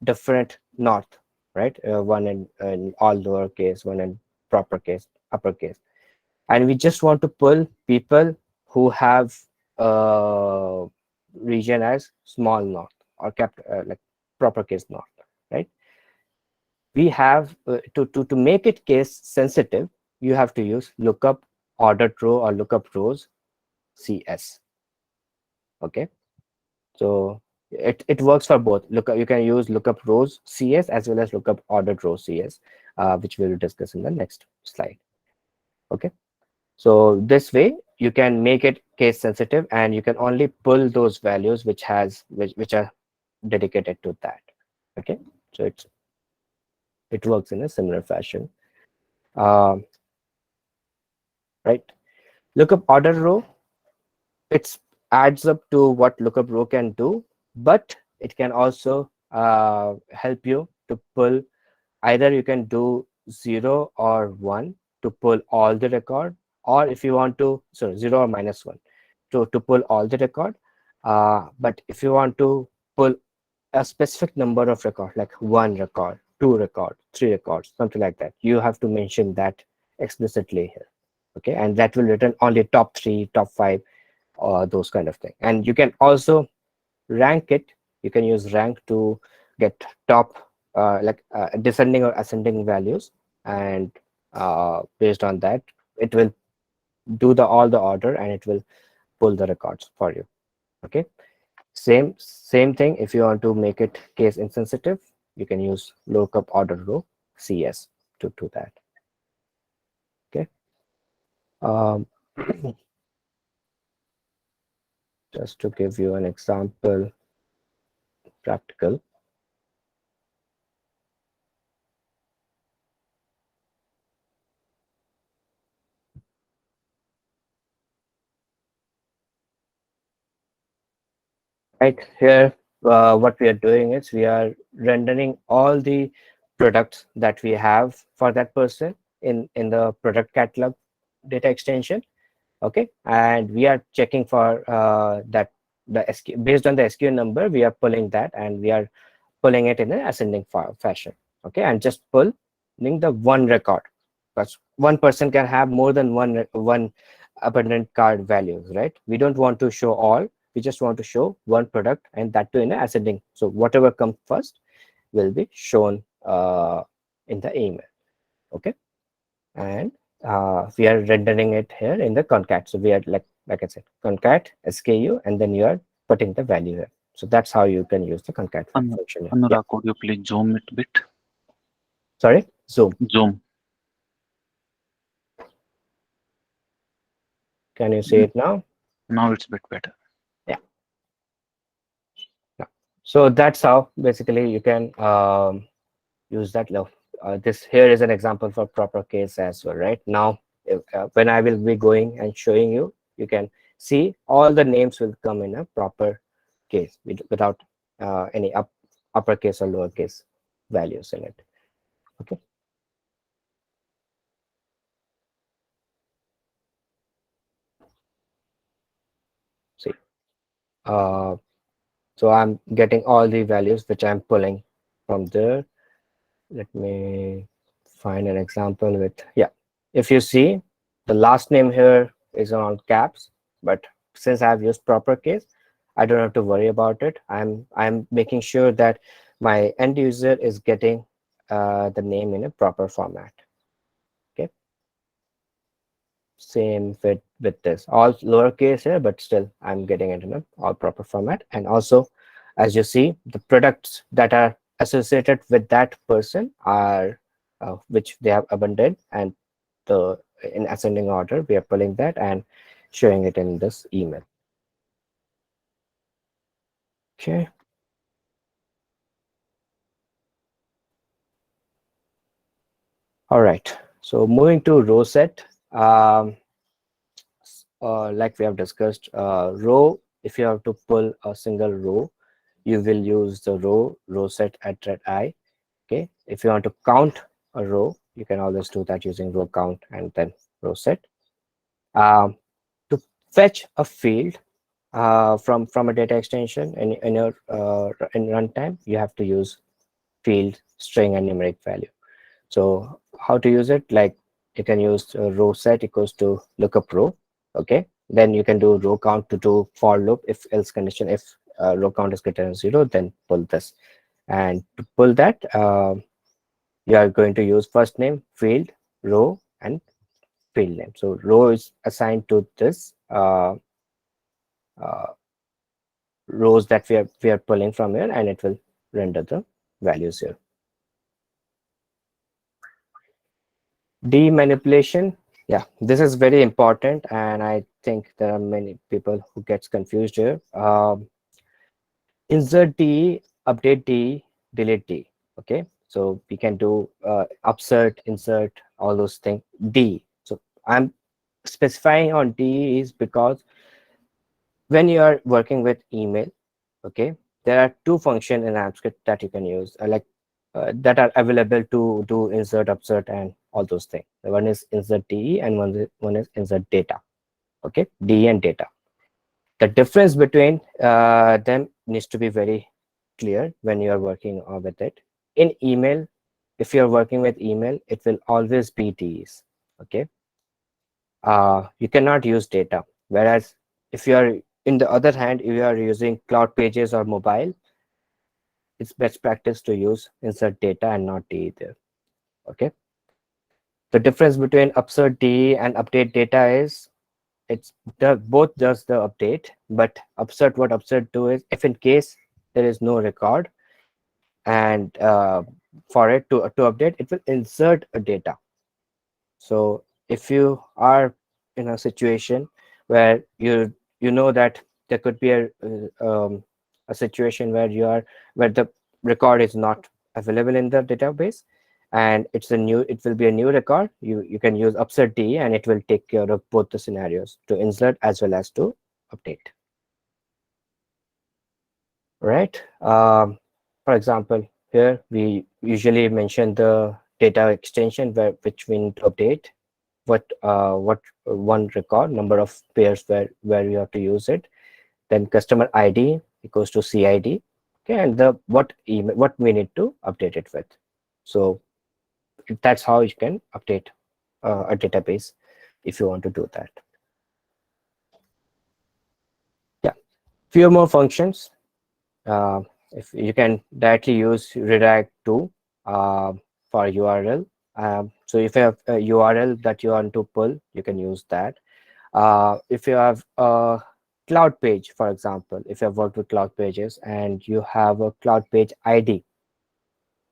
different north, right? One in all lowercase, one in proper case, uppercase, and we just want to pull people who have region as small north or like proper case north, right? We have to make it case sensitive, you have to use lookup ordered row or lookup rows CS. Okay, so it works for both. Lookup, you can use lookup rows CS as well as lookup ordered row CS, which we will discuss in the next slide. Okay, so this way you can make it case sensitive, and you can only pull those values which are dedicated to that. Okay, so it works in a similar fashion. Um, right, lookup order row, it adds up to what lookup row can do, but it can also help you to pull. Either you can do 0 or 1 to pull all the record, or if you want to, sorry, 0 or -1 to pull all the record. But if you want to pull a specific number of record, like 1 record, 2 record, 3 records, something like that, you have to mention that explicitly here. Okay, and that will return only top 3, top 5, or those kind of thing. And you can also rank it. You can use rank to get top descending or ascending values, and based on that it will do all the order, and it will pull the records for you. Okay, same thing. If you want to make it case insensitive, you can use lookup order row CS to do that. Okay, um, just to give you an example, practical. Right here, what we are doing is we are rendering all the products that we have for that person in the product catalog data extension. Okay, and we are checking for that the SQ, based on the SKU number, we are pulling that, and we are pulling it in an ascending fashion. Okay, and just pulling the one record, because one person can have more than one abundant card values, right? We don't want to show all, we just want to show one product, and that too in an ascending. So whatever comes first will be shown in the email. Okay, and we are rendering it here in the concat. So we are like I said, concat SKU, and then you are putting the value here. So that's how you can use the concat function here. Yeah. Anurag, could you please zoom it bit? Sorry, zoom. Zoom. Can you see it now? Now it's a bit better. Yeah. Yeah. So that's how basically you can use that. This here is an example for proper case as well, right? Now, when I will be going and showing you, you can see all the names will come in a proper case without any uppercase or lowercase values in it. Okay. See, uh, so I'm getting all the values which I'm pulling from there. Let me find an example with, yeah. If you see, the last name here is on caps, but since I've used proper case, I don't have to worry about it. I'm making sure that my end user is getting the name in a proper format. Okay. Same with this, all lowercase here, but still I'm getting it in a all proper format. And also, as you see, the products that are associated with that person are which they have abundant, and the in ascending order we are pulling that and showing it in this email. Okay. All right, so moving to row set. Like we have discussed, row, if you have to pull a single row, you will use the row set at I. Okay, if you want to count a row, you can always do that using row count and then row set. To fetch a field from a data extension in your in runtime, you have to use field string and numeric value. So how to use it? Like, you can use row set equals to lookup row. Okay, then you can do row count to do for loop if else condition. If row count is greater than 0, then pull this. And to pull that, you are going to use first name, field, row, and field name. So row is assigned to this uh, rows that we are pulling from here, and it will render the values here. Demanipulation. Yeah, this is very important, and I think there are many people who gets confused here. Insert D, update D, delete D. Okay, so we can do upsert, insert, all those things. D. So I'm specifying on D is because when you are working with email, okay, there are two functions in Ampscript that you can use, that are available to do insert, upsert, and all those things. One is insert DE and one is insert data. Okay, DE and data. The difference between them needs to be very clear when you are working with it. In email, if you're working with email, it will always be DEs. Okay, you cannot use data. Whereas if you are, in the other hand, if you are using cloud pages or mobile, it's best practice to use insert data and not DE there. Okay, the difference between upsert DE and update data is both does the update, but upsert, what upsert do is, if in case there is no record, and for it to update, it will insert a data. So if you are in a situation where you know that there could be a situation where where the record is not available in the database, and it will be a new record, you can use upsert D, and it will take care of both the scenarios, to insert as well as to update. Right. For example, here we usually mention the data extension which we need to update, what one record, number of pairs where you have to use it, then customer ID equals to CID. Okay, and the what we need to update it with. So that's how you can update a database if you want to do that. Yeah, few more functions. If you can directly use redirect to for URL, So if you have a URL that you want to pull, you can use that. If you have a cloud page, for example, if you have worked with cloud pages and you have a cloud page ID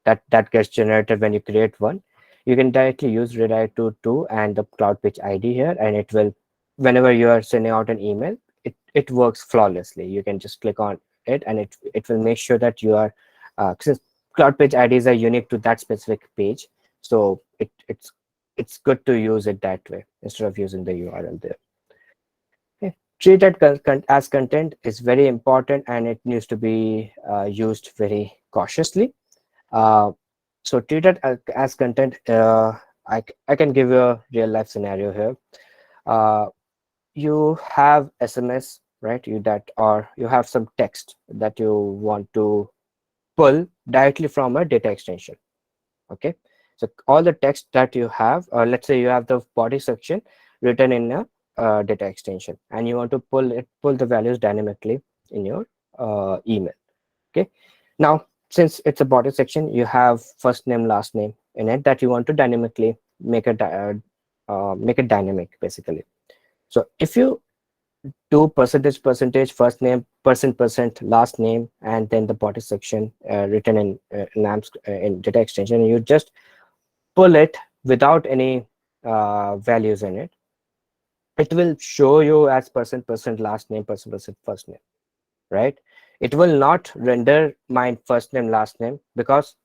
that gets generated when you create one, you can directly use redirect to and the cloud page ID here, and it will, whenever you are sending out an email, it works flawlessly. You can just click on it, and it will make sure that you are, since cloud page IDs are unique to that specific page, so it's good to use it that way instead of using the URL there. Okay. Treated as content is very important, and it needs to be used very cautiously. uh, so treated as content, I can give you a real life scenario here. uh, you have SMS, right? You have some text that you want to pull directly from a data extension. Okay, so all the text that you have, let's say you have the body section written in a data extension, and you want to pull the values dynamically in your email. Okay, now since it's a body section, you have first name, last name in it that you want to dynamically make it dynamic basically. So if you do percentage first name, percent last name, and then the body section written in data extension, you just pull it without any values in it, it will show you as percent last name, percent first name, right? It will not render my first name last name because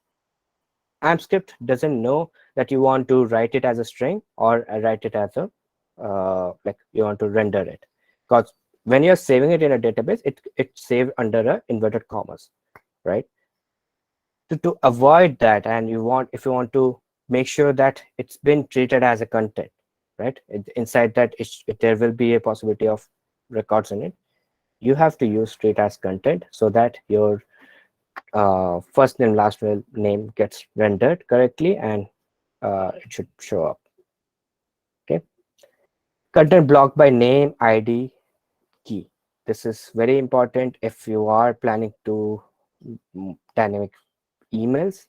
Ampscript doesn't know that you want to write it as a string or write it as a like you want to render it, because when you're saving it in a database, it's saved under a inverted commas, right? To avoid that, and if you want to make sure that it's been treated as a content, right? Inside that, there will be a possibility of records in it. You have to use treat as content so that your first name, last name gets rendered correctly, and it should show up. Okay, content blocked by name, ID, key. This is very important if you are planning to dynamic emails.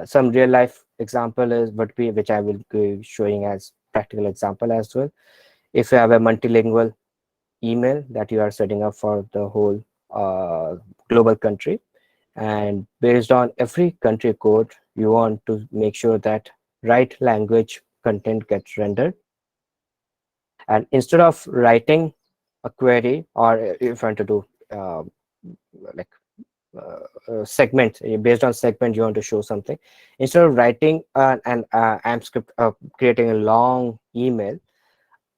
Some real life example is which I will be showing as practical example as well. If you have a multilingual email that you are setting up for the whole global country, and based on every country code, you want to make sure that right language content gets rendered. And instead of writing a query, or if you want to do like segment, based on segment you want to show something, instead of writing an amp script, creating a long email,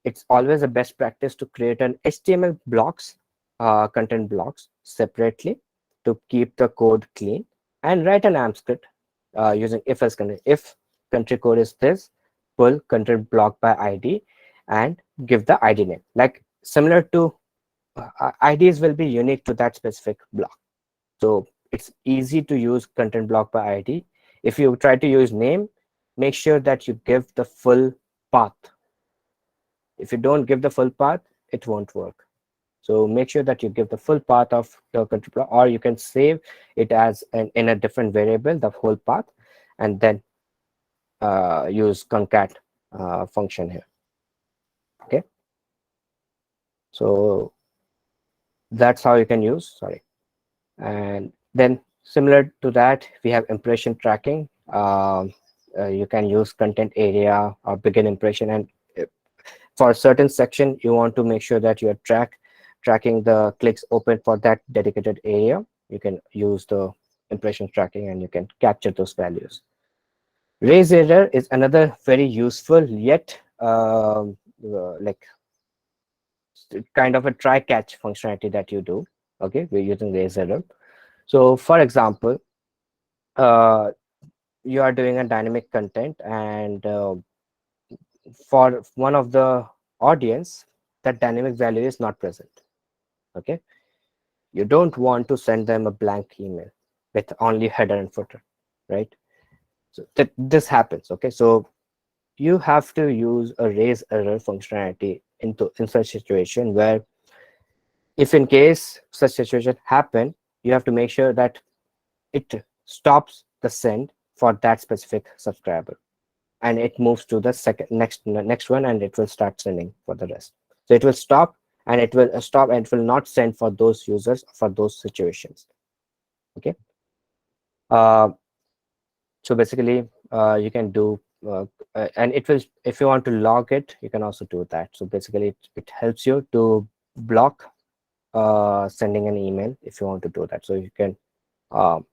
it's always a best practice to create an HTML blocks, content blocks separately to keep the code clean, and write an AMP script using if else content. If country code is this, pull content block by ID and give the ID name. Like similar to IDs will be unique to that specific block. So it's easy to use content block by ID. If you try to use name, make sure that you give the full path. If you don't give the full path, it won't work. So make sure that you give the full path of the control block, or you can save it as in a different variable, the whole path, and then use concat function here. Okay. So that's how you can use, sorry. And then similar to that, we have impression tracking. You can use content area or begin impression, and for a certain section, you want to make sure that you are tracking the clicks open for that dedicated area. You can use the impression tracking, and you can capture those values. Raise error is another very useful yet like kind of a try catch functionality that you do. Okay, we're using raise error. So for example, uh, you are doing a dynamic content, and for one of the audience, that dynamic value is not present. Okay, you don't want to send them a blank email with only header and footer, right? So this happens. Okay, so you have to use a raise error functionality in such situation, where if in case such situation happen, you have to make sure that it stops the send for that specific subscriber. and it moves to the next one, and it will start sending for the rest. So it will stop, and it will stop, and it will not send for those users for those situations. Okay. uh, so basically you can do and it will, if you want to log it, you can also do that. So basically it helps you to block sending an email if you want to do that. So you can um,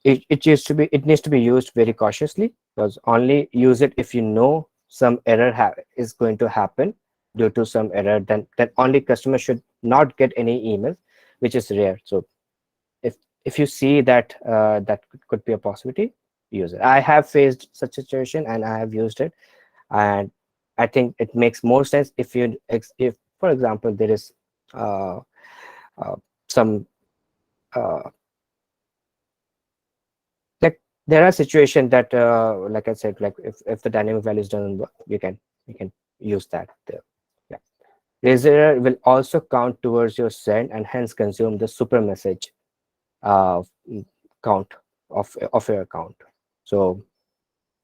it needs to be used very cautiously, because only use it if you know some error is going to happen due to some error. Then only customer should not get any email, which is rare. So if you see that that could be a possibility, use it. I have faced such situation and I have used it, and I think it makes more sense if if, for example, there is uh, uh, some uh, like there are situations that like I said, like if the dynamic values doesn't work, you can use that there. Yeah. Razor will also count towards your send and hence consume the super message uh, count of your account. So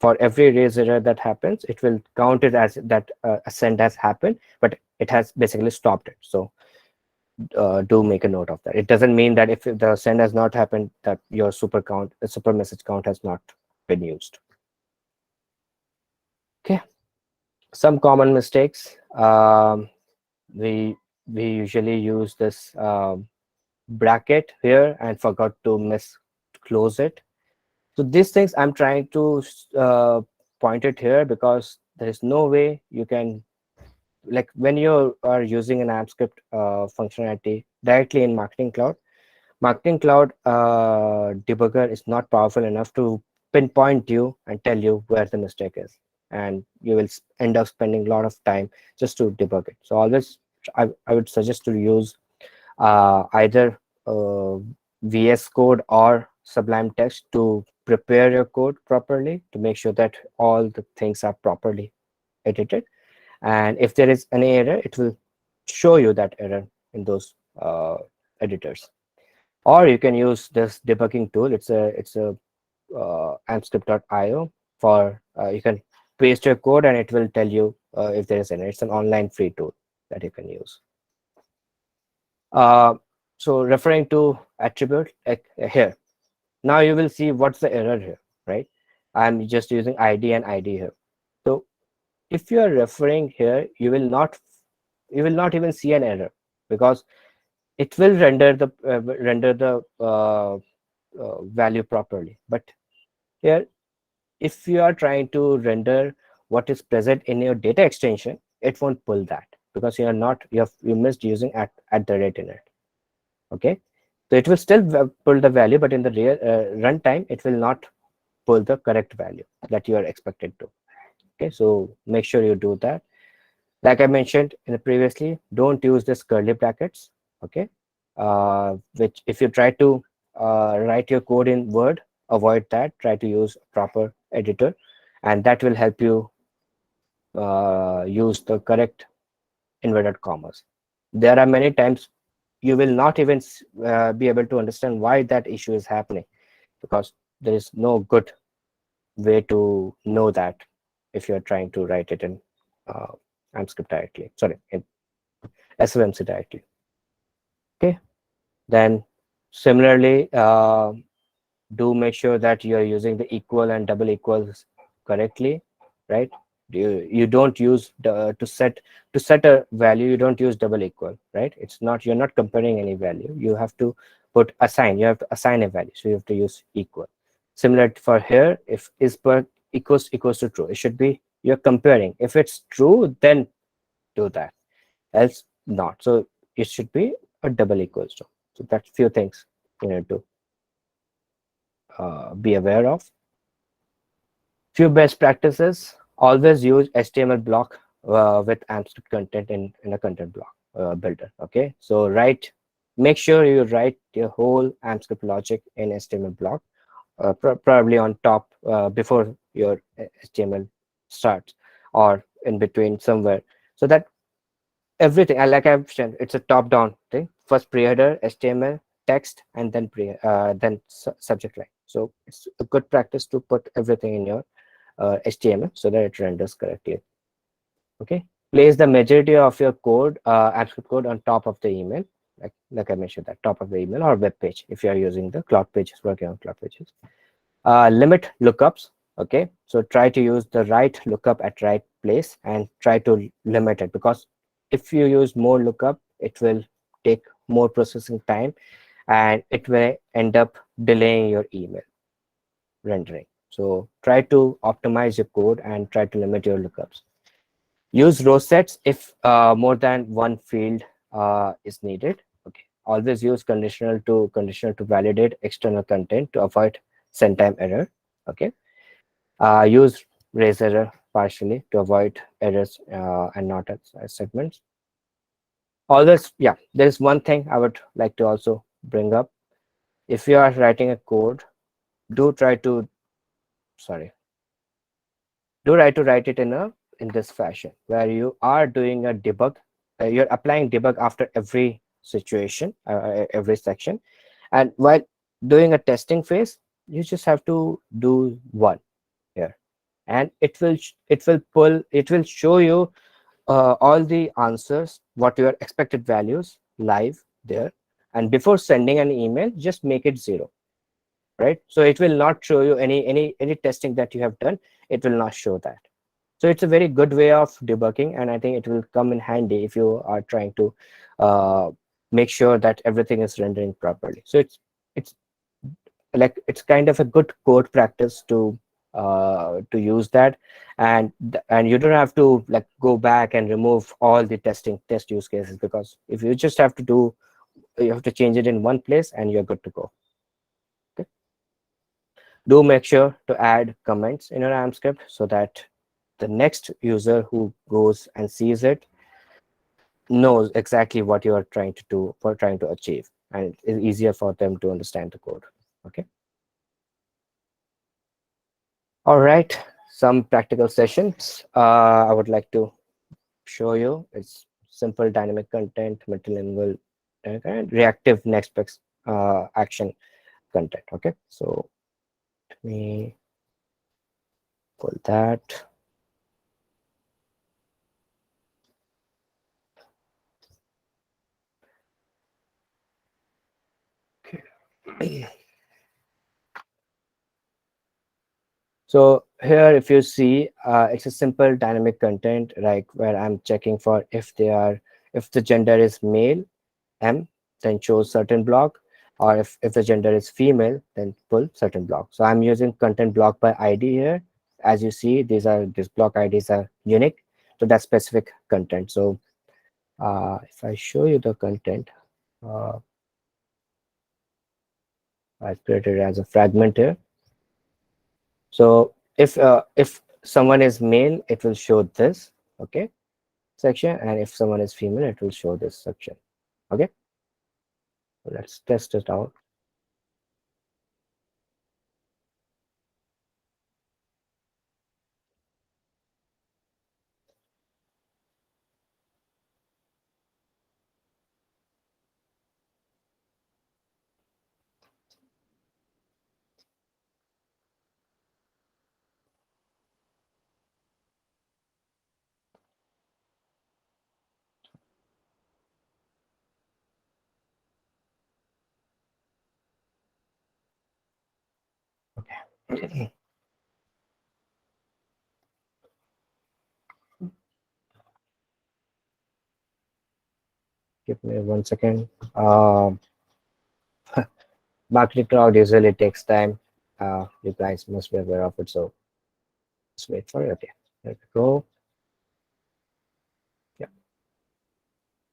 for every raise error that happens, it will count it as that a send has happened, but it has basically stopped it. So do make a note of that. It doesn't mean that if the send has not happened, that your super message count has not been used. Okay. Some common mistakes. We we usually use this bracket here and forgot to close it. So these things I'm trying to point it here, because there is no way you can, like when you are using an Ampscript functionality directly in Marketing Cloud debugger is not powerful enough to pinpoint you and tell you where the mistake is, and you will end up spending a lot of time just to debug it. So always, I would suggest to use either VS Code or Sublime Text to prepare your code properly, to make sure that all the things are properly edited. And if there is any error, it will show you that error in those editors. Or you can use this debugging tool. It's a ampscript.io for you can paste your code and it will tell you if there is an error. It's an online free tool that you can use. Uh, so referring to attribute, like here, now you will see what's the error here, right? I'm just using ID and ID here. So if you are referring here, you will not even see an error, because it will render the value properly. But here, if you are trying to render what is present in your data extension, it won't pull that, because you are not you missed using at the rate in it. Okay, so it will still pull the value, but in the real runtime, it will not pull the correct value that you are expected to. Okay, so make sure you do that. Like I mentioned in the previously, don't use this curly brackets. Okay, which if you try to write your code in Word, avoid that. Try to use a proper editor, and that will help you use the correct inverted commas. There are many times you will not even be able to understand why that issue is happening, because there is no good way to know that if you're trying to write it in uh, Ampscript directly, sorry, in SVMC directly. Okay, then similarly, do make sure that you are using the equal and double equals correctly, right? You don't use to set a value, you don't use double equal, right? It's not, you're not comparing any value. You have to you have to assign a value, so you have to use equal. Similar for here, if is per equals to true, it should be, you're comparing. If it's true, then do that, else not. So it should be a double equals to. So that's few things you need to be aware of. Few best practices: always use HTML block with Ampscript content in a content block builder. Okay, so make sure you write your whole Ampscript logic in HTML block, probably on top before your HTML starts, or in between somewhere, so that everything, and like I've said, it's a top-down thing. First pre-header, HTML, text, and then subject line. So it's a good practice to put everything in your HTML so that it renders correctly. Okay, place the majority of your code, Ampscript code, on top of the email, like I mentioned, that top of the email or web page if you are using the cloud pages, working on cloud pages. Limit lookups. Okay, so try to use the right lookup at right place and try to limit it, because if you use more lookup, it will take more processing time and it will end up delaying your email rendering. So try to optimize your code and try to limit your lookups. Use row sets if more than one field is needed. Okay, always use conditional to validate external content to avoid send time error. Okay, use raise error partially to avoid errors and not as segments. Always, yeah, there's one thing I would like to also bring up. If you are writing a code, do try to sorry do try to write it in this fashion where you are doing a debug. You're applying debug after every situation, every section, and while doing a testing phase, you just have to do one here, and it will show you all the answers, what your expected values live there, and before sending an email, just make it 0, right? So it will not show you any testing that you have done. It will not show that. So it's a very good way of debugging, and I think it will come in handy if you are trying to make sure that everything is rendering properly. So it's like it's kind of a good code practice to use that, and you don't have to like go back and remove all the test use cases, because if you just have to do, you have to change it in one place and you're good to go. Okay. Do make sure to add comments in your Ampscript so that the next user who goes and sees it knows exactly what you are trying to do, for trying to achieve, and it's easier for them to understand the code. Okay. All right, some practical sessions I would like to show you. It's simple dynamic content, multilingual, and reactive next best action content. Okay, so let me pull that. Okay. So here, if you see, it's a simple dynamic content, like where I'm checking for if the gender is male, M, then shows certain block, or if the gender is female, then pull certain block. So I'm using content block by ID here. As you see, these block IDs are unique to that specific content. So if I show you the content, I've created it as a fragment here. So if someone is male, it will show this, okay, section, and if someone is female, it will show this section. Okay, so let's test it out. Okay. Give me 1 second. Marketing Cloud usually takes time. You guys must be aware of it. So let's wait for it. Okay, there we go. Yeah.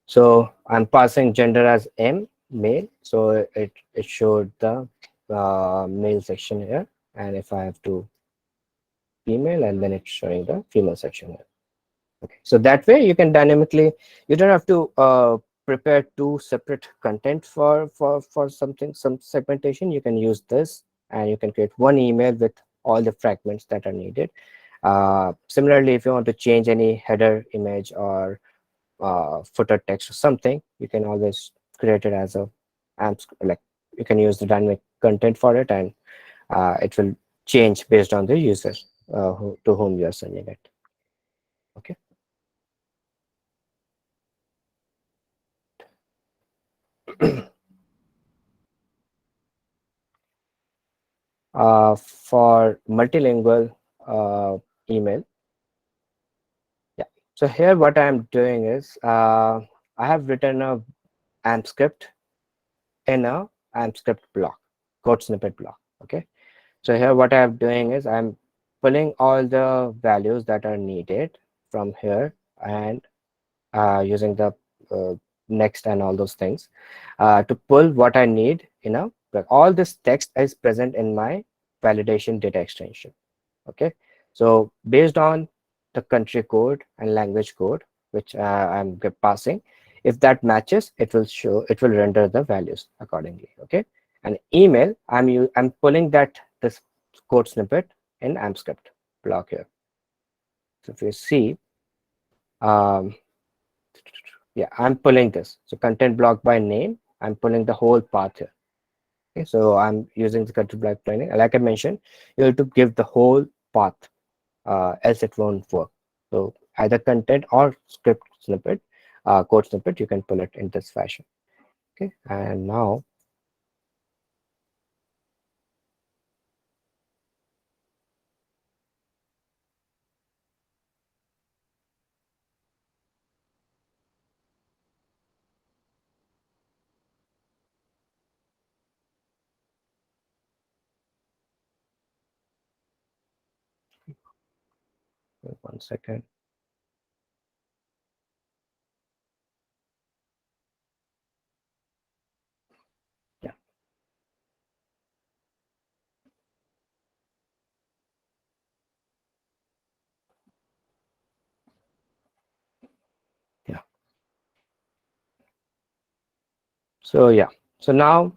So I'm passing gender as M, male. So it showed the male section here. And if I have to female, and then it's showing the female section here. Okay, so that way you can dynamically, you don't have to prepare two separate content for something, some segmentation. You can use this and you can create one email with all the fragments that are needed. Similarly, if you want to change any header image or footer text or something, you can always create it as a amps, like you can use the dynamic content for it, and it will change based on the user. to whom you are sending it. Okay. For multilingual email, yeah. So here what I'm doing is I have written a Ampscript in a Ampscript block, code snippet block. Okay. So here what I'm doing is I'm pulling all the values that are needed from here and using the uh, next and all those things to pull what I need. But all this text is present in my validation data extension. Okay, so based on the country code and language code which I'm passing, if that matches, it will render the values accordingly. Okay, and email, I'm pulling this code snippet in Ampscript block here. So if you see, um, yeah, I'm pulling this. So content block by name, I'm pulling the whole path here. Okay, so I'm using the content block by name. Like I mentioned, you have to give the whole path, else it won't work. So either content or script snippet, code snippet, you can pull it in this fashion. Okay, and now, wait 1 second. Yeah, yeah. So yeah, so now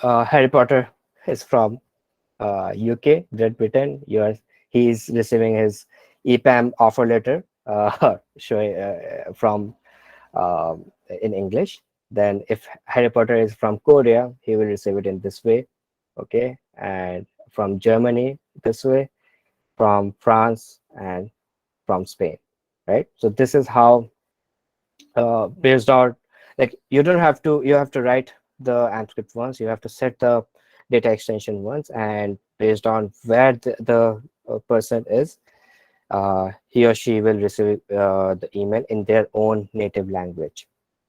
Harry Potter is from UK, Great Britain. He's receiving his EPAM offer letter showing from in English. Then if Harry Potter is from Korea, he will receive it in this way. Okay, and from Germany this way, from France and from Spain, right? So this is how based on, like, you have to write the Ampscript once, you have to set the data extension once, and based on where the person is, he or she will receive the email in their own native language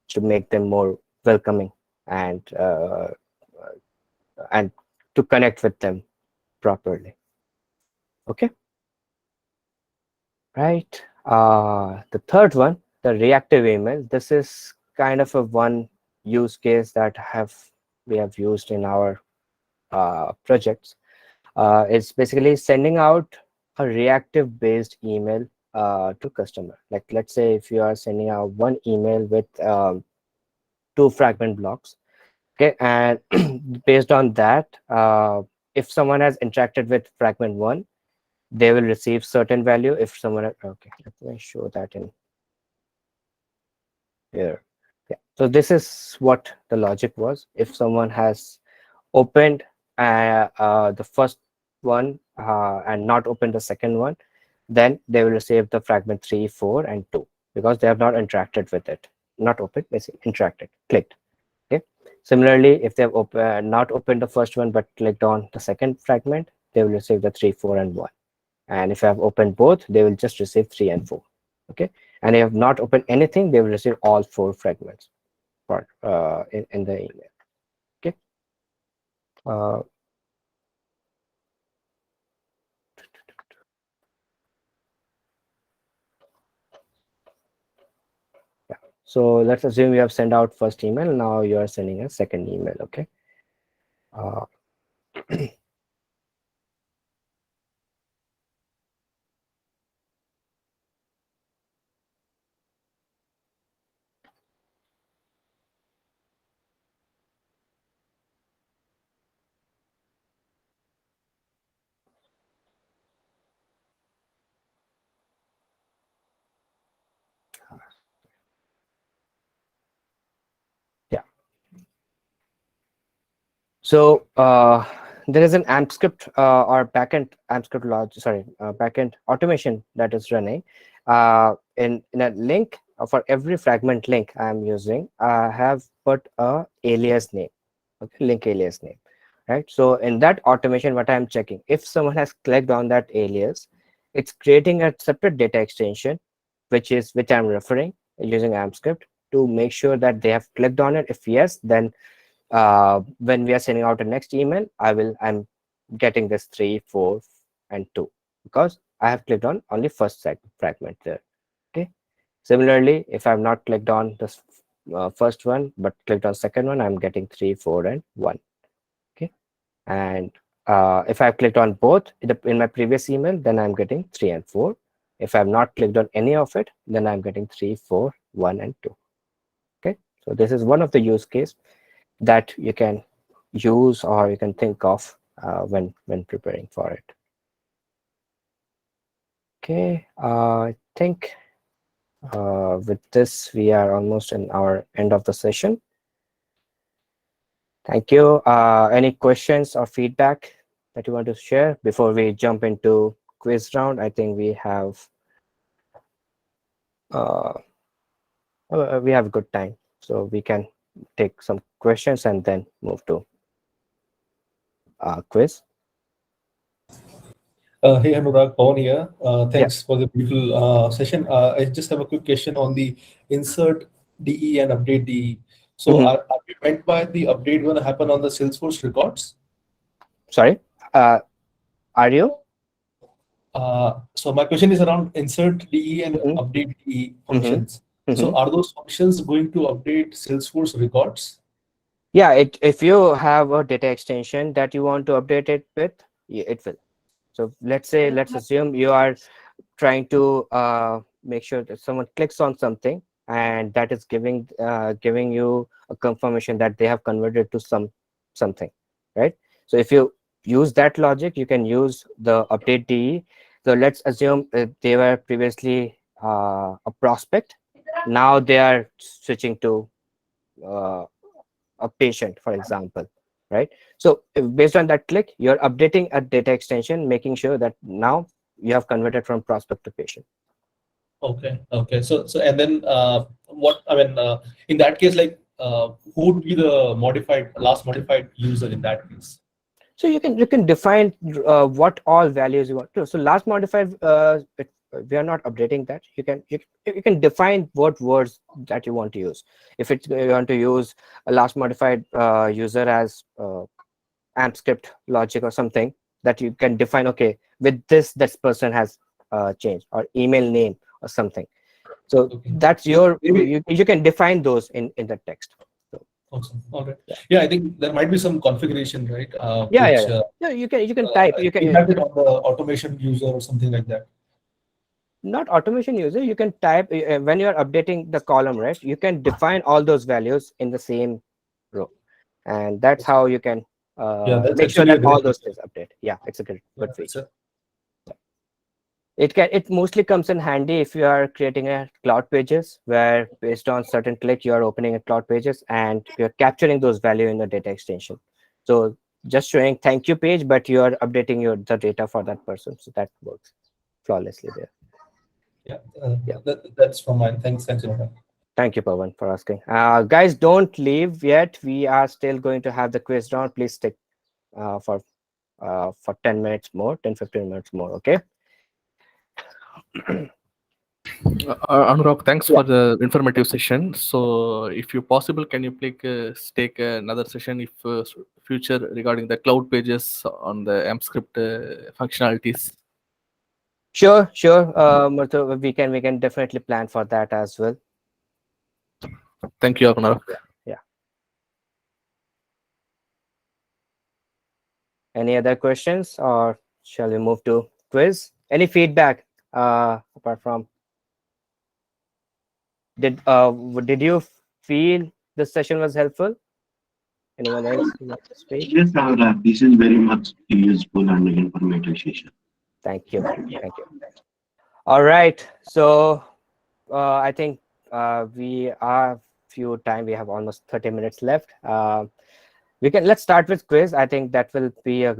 to make them more welcoming and to connect with them properly. Okay, right. The third one, the reactive email. This is kind of a one use case that we have used in our projects. It's basically sending out a reactive based email to customer. Like, let's say if you are sending out one email with two fragment blocks. Okay, and based on that, if someone has interacted with fragment one, they will receive certain value. If someone, okay, let me show that in here. Yeah, so this is what the logic was. If someone has opened the first one and not opened the second one, then they will receive the fragment 3, 4, and 2 because they have not interacted with it. Not opened, basically interacted, clicked. Okay. Similarly, if they have not opened the first one but clicked on the second fragment, they will receive the 3, 4, and 1. And if you have opened both, they will just receive 3 and 4. Okay. And if you have not opened anything, they will receive all 4 fragments in the email. Okay. Uh, yeah. So let's assume you have sent out first email. Now you are sending a second email. Okay. Uh, yeah. So there is an Ampscript or backend Ampscript log, sorry, backend automation that is running. In a link for every fragment link I'm using, I have put a alias name, okay, link alias name, right? So in that automation, what I'm checking, if someone has clicked on that alias, it's creating a separate data extension, which I'm referring using Ampscript to make sure that they have clicked on it. If yes, then when we are sending out the next email, I'm getting this 3, 4, and 2 because I have clicked on only first fragment there. Okay. Similarly, if I've not clicked on this first one but clicked on second one, I'm getting 3, 4, and 1. Okay. And if I've clicked on both in my previous email, then I'm getting 3 and 4. If I've not clicked on any of it, then I'm getting 3, 4, 1, and 2. Okay. So this is one of the use case that you can use or you can think of when preparing for it. Okay, I think with this we are almost in our end of the session. Thank you. Any questions or feedback that you want to share before we jump into quiz round? I think we have good time, so we can take some questions and then move to quiz. Hey Anurag, Pawan here. Yeah. Thanks for the beautiful session. I just have a quick question on the insert DE and update DE. So are we meant by the update going to happen on the Salesforce records? Sorry, are you? So my question is around insert DE and update DE functions. So are those functions going to update Salesforce records? Yeah, if you have a data extension that you want to update it with, it will. So let's assume you are trying to make sure that someone clicks on something and that is giving you a confirmation that they have converted to something, right? So if you use that logic, you can use the update DE. So let's assume they were previously a prospect. Now they are switching to a patient, for example, right? So based on that click, you're updating a data extension, making sure that now you have converted from prospect to patient. Okay. So and then what I mean in that case, like who would be the last modified user in that case? So you can define what all values you want to. So last modified, we are not updating that. You can define what words that you want to use. If you want to use a last modified user as Ampscript logic or something, that you can define, okay, with this person has changed, or email name or something. So that's your you can define those in the text. So, awesome. All right. Yeah, I think there might be some configuration, right? Yeah, you can type, you can impact it on the automation user or something like that. Not automation user, you can type when you're updating the column, right? You can define all those values in the same row, and that's how you can make sure that all those things update. Yeah, it's a good feature. It mostly comes in handy if you are creating a cloud pages where based on certain click you are opening a cloud pages and you're capturing those value in the data extension. So just showing thank you page, but you are updating the data for that person, so that works flawlessly there. That's from mine. Thanks a lot. Thank you, Pawan, for asking. Guys, don't leave yet. We are still going to have the quiz round. Please stick for 10 minutes more, 10-15 minutes more, okay? Anurag, thanks for the informative session. So if you possible, can you please take another session if future regarding the cloud pages on the Ampscript functionalities? Sure. Murthu, we can definitely plan for that as well. Thank you, Anurag. Yeah. Any other questions, or shall we move to quiz? Any feedback apart from did you feel this session was helpful? Anyone else who wants to speak? Yes, Anurag, this is very much useful and informative session. Thank you. All right, so I think we are few time. We have almost 30 minutes left. Let's start with quiz. I think that will be a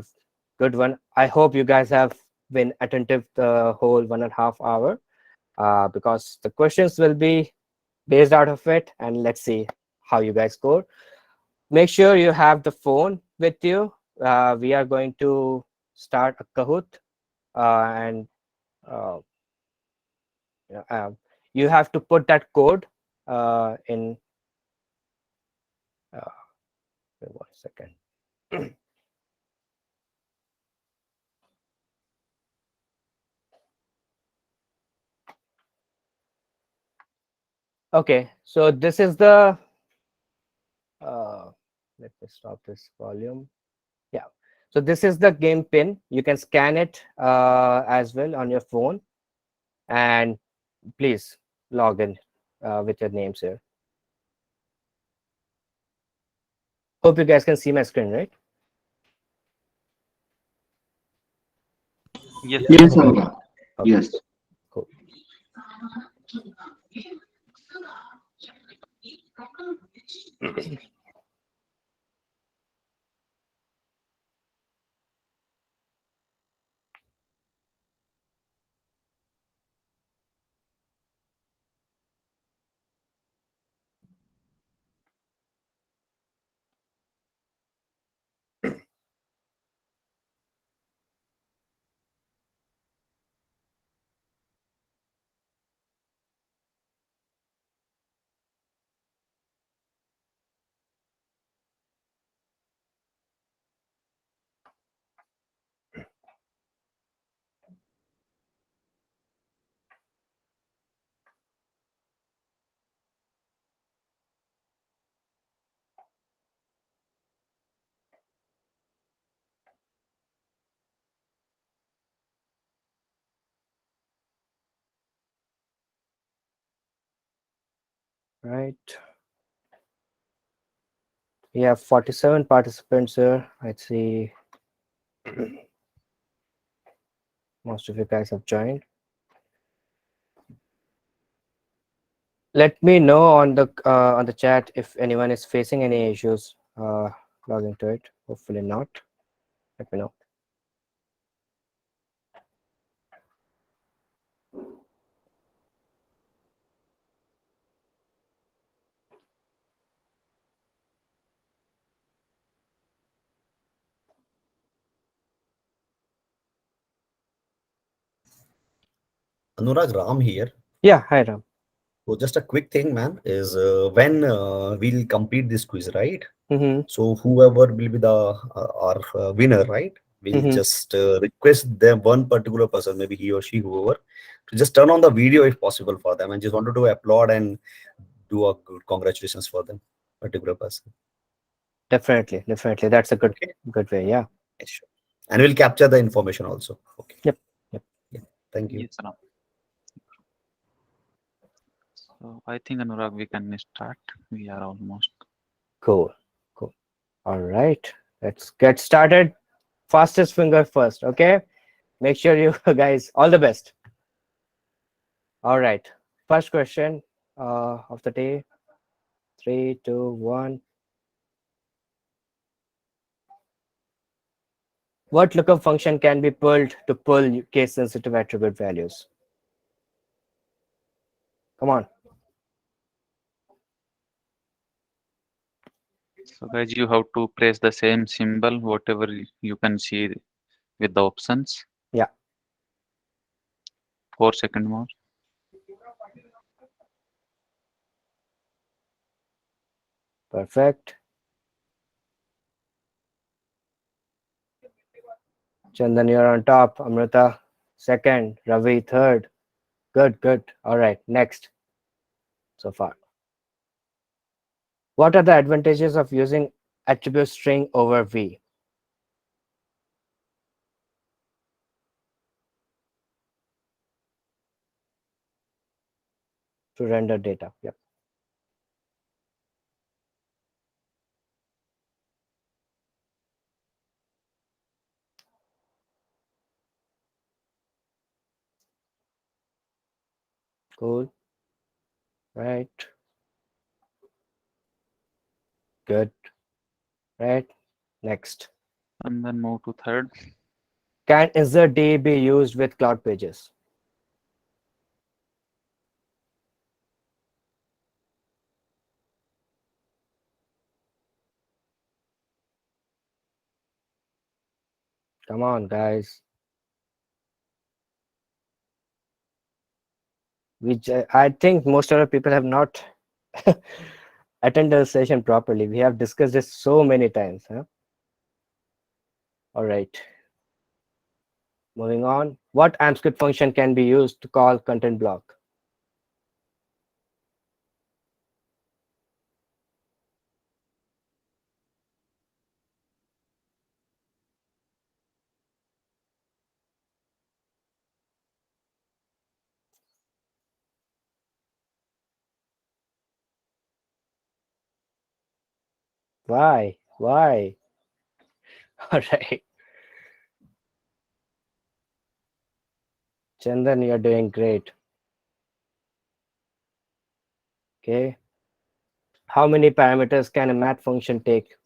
good one. I hope you guys have been attentive the whole 1.5 hour, because the questions will be based out of it, and let's see how you guys score. Make sure you have the phone with you. We are going to start a Kahoot, and uh, you have to put that code in. Uh, wait 1 second. Okay, so this is the. Let me stop this volume. Yeah, so this is the game pin. You can scan it as well on your phone, and please log in with your names here. Hope you guys can see my screen, right? Yes. Yes, Anurag. Okay, Yes. cool. Right. We have 47 participants here. I see most of you guys have joined. Let me know on the chat if anyone is facing any issues logging to it. Hopefully not. Let me know. Anurag, Ram here. Yeah, hi Ram. So just a quick thing, man, is when we'll complete this quiz, right? Mm-hmm. So whoever will be the our winner, right? We'll Mm-hmm. just request them, one particular person, maybe he or she, whoever, to just turn on the video if possible for them, and just wanted to applaud and do a good congratulations for them, particular person. Definitely. That's a Okay. good way. Yeah. Yeah, sure. And we'll capture the information also. Okay. Yep. Yep. Yeah. Thank you. Yes, Ram. So I think Anurag, we can start. We are almost. Cool. Cool. All right. Let's get started. Fastest finger first. Okay. Make sure you guys all the best. All right. First question of the day. 3, 2, 1. What lookup function can be pulled to pull case-sensitive attribute values? Come on. So guys, you have to press the same symbol, whatever you can see with the options. Yeah. 4 seconds more. Perfect. Chandan, you're on top. Amrita, second. Ravi, third. Good. All right. Next. So far. What are the advantages of using attribute string over V to render data? Yep. Cool. Right. Good. right? Next. And then move to third. Can insert D be used with cloud pages? Come on, guys. I think most of the people have not attended the session properly. We have discussed this so many times. Huh? All right. Moving on. What Ampscript function can be used to call content block? Why? Why? All right. Chandan, you're doing great. Okay. How many parameters can a mat function take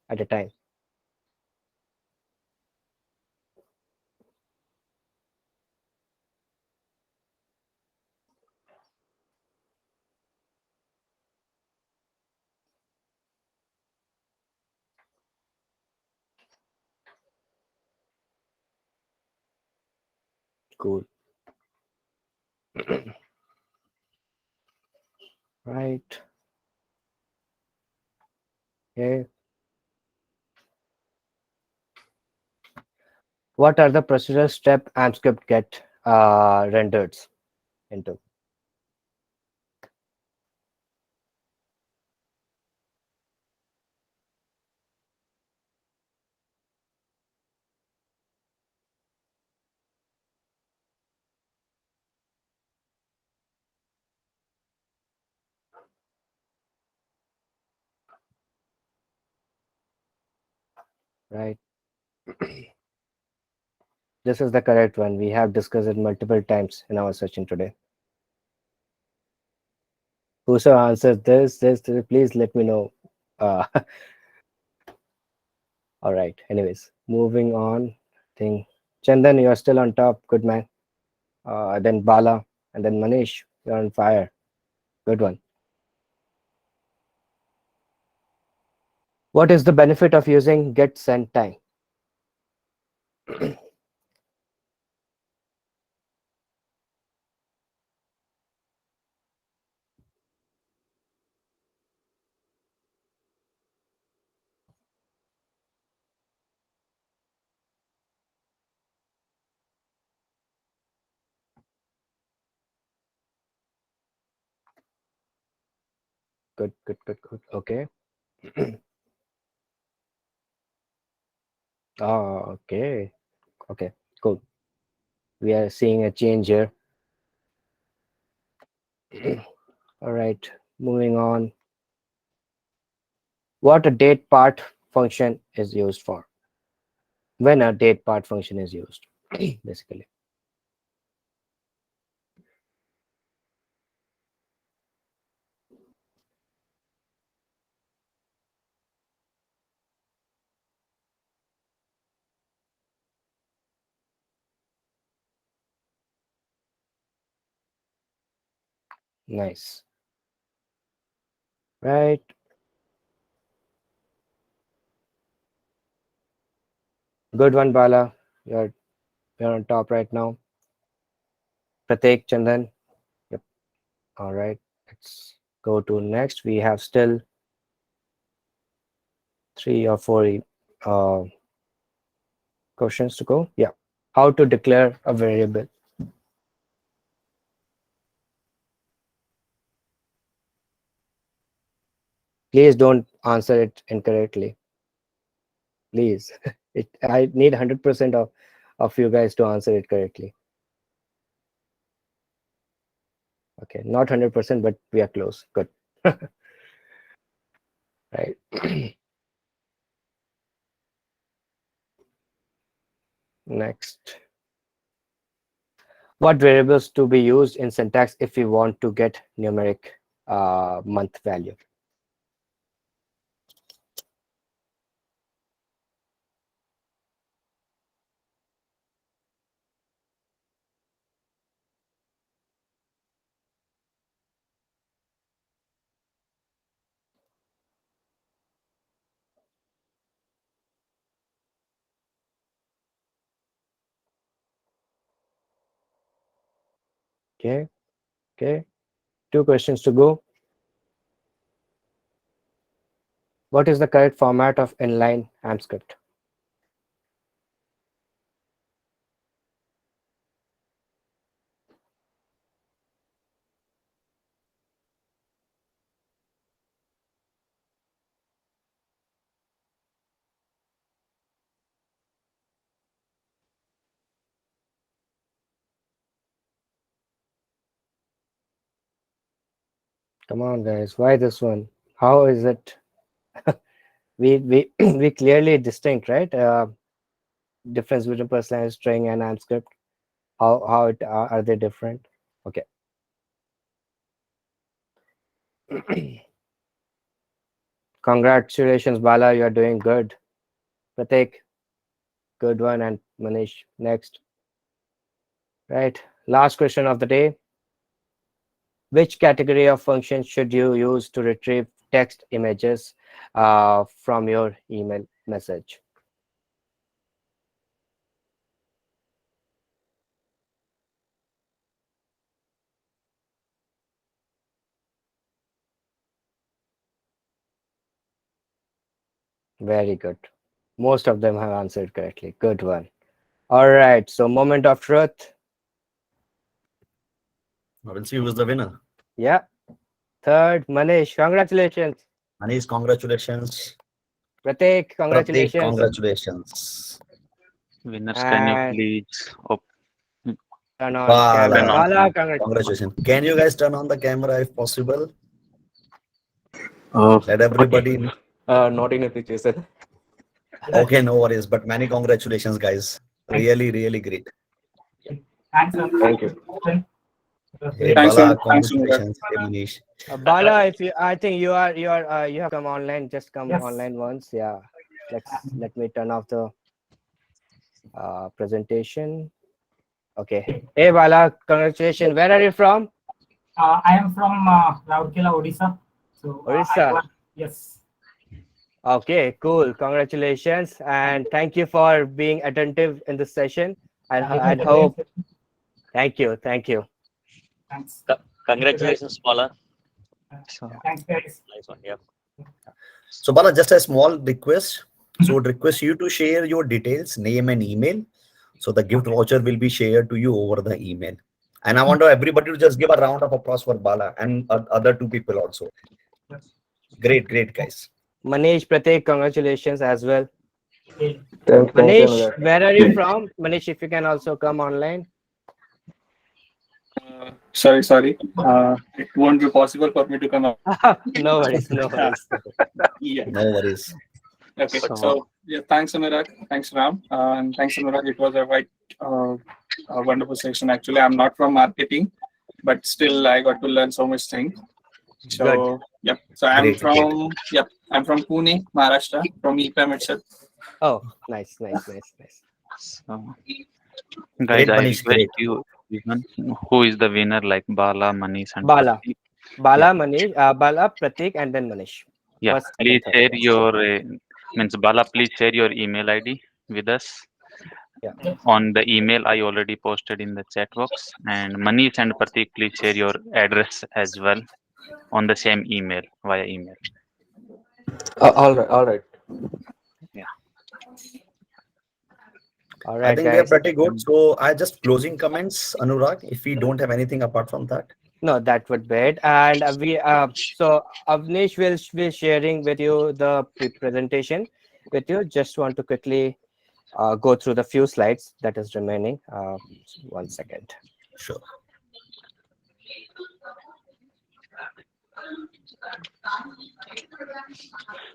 at a time? Cool. Right. Okay. What are the procedural step Ampscript get rendered into? Right. This is the correct one. We have discussed it multiple times in our session today. Whoso answers this, please let me know. Uh, all right. Anyways, moving on. I think Chandan, you are still on top. Good man. Then Bala, and then Manish, you're on fire. Good one. What is the benefit of using get send time? Good, good, good, good. Okay. Oh, okay. Okay, cool. We are seeing a change here. All right, moving on. What a date part function is used for? When a date part function is used, basically. Nice. Right. Good one, Bala. You're on top right now. Pratik, Chandan. Yep. All right. Let's go to next. We have still 3 or 4 uh, questions to go. Yeah. How to declare a variable? Please don't answer it incorrectly. Please. I need 100% of you guys to answer it correctly. Okay, not 100%, but we are close. Good. Right. Next. What variables to be used in syntax if we want to get numeric month value? Okay. Okay. 2 questions to go. What is the correct format of inline Ampscript? Come on, guys. Why this one? How is it? we we clearly distinct, right? Difference between personalized string and Ampscript. How are they different? Okay. Congratulations, Bala. You are doing good. Pratik, good one, and Manish, next. Right. Last question of the day. Which category of functions should you use to retrieve text images from your email message? Very good. Most of them have answered correctly. Good one. All right. So, moment of truth. Now we'll see who is the winner. Yeah. Third, Manish. Congratulations. Manish, congratulations. Pratik, Pratik, congratulations. congratulations. Winners, can you And please turn on Bala, camera. turn on Bala, congratulations. Can you guys turn on the camera if possible? Let Okay. everybody. Not in application. Okay, no worries. But many congratulations, guys. Really, really great. Thanks, sir. Thank you. Hey, Thanks, Bala, thanks, Anurag. congratulations. Hey, Manish. Bala, if you, I think you have come online. Just come Yes. online once. Yeah. Let me turn off the presentation. Okay. Hey, Bala, congratulations. Where are you from? I am from Rourkela, Odisha. So Orissa. yes. Okay, cool. Congratulations, and thank you for being attentive in this session. I hope. Thank you. Thank you. Thanks. Congratulations, Paula. so Thanks, guys. Nice one. Yeah. So, Bala, just a small request. So, would request you to share your details, name and email. So, the gift voucher will be shared to you over the email. And I want everybody to just give a round of applause for Bala and other 2 people also. Great, great, guys. Manish, Pratik, congratulations as well. Okay. Thank you, Manish, Anurag. where are you from? Manish, if you can also come online. Sorry. It won't be possible for me to come up. No worries, no worries. Yeah. No worries. Okay. so So yeah, thanks, Anurag. Thanks, Ram. And thanks, Anurag. It was a quite a wonderful session. Actually, I'm not from marketing, but still I got to learn so much things. So Good. yep. So Great, great. I'm from Pune, Maharashtra, from EPAM itself. Oh, nice, nice, nice, nice. so Great, guys, I Manish. request Great. you, even who is the winner, like Bala, Manish, and Bala, Pratik. Bala, Yeah, Manish, Bala, Pratik, and then Manish. yeah. First, second, Please third. share Yes. your means Bala. Please share your email ID with us. Yeah. On the email I already posted in the chat box, and Manish and Pratik, please share your address as well on the same email via email. All right. All right. Yeah. All I right, think we are guys. pretty good. So, I just closing comments, Anurag, if we don't have anything apart from that. No, that would be it. And so Avnish will be sharing with you the presentation with you. Just want to quickly go through the few slides that is remaining. 1 second. Sure.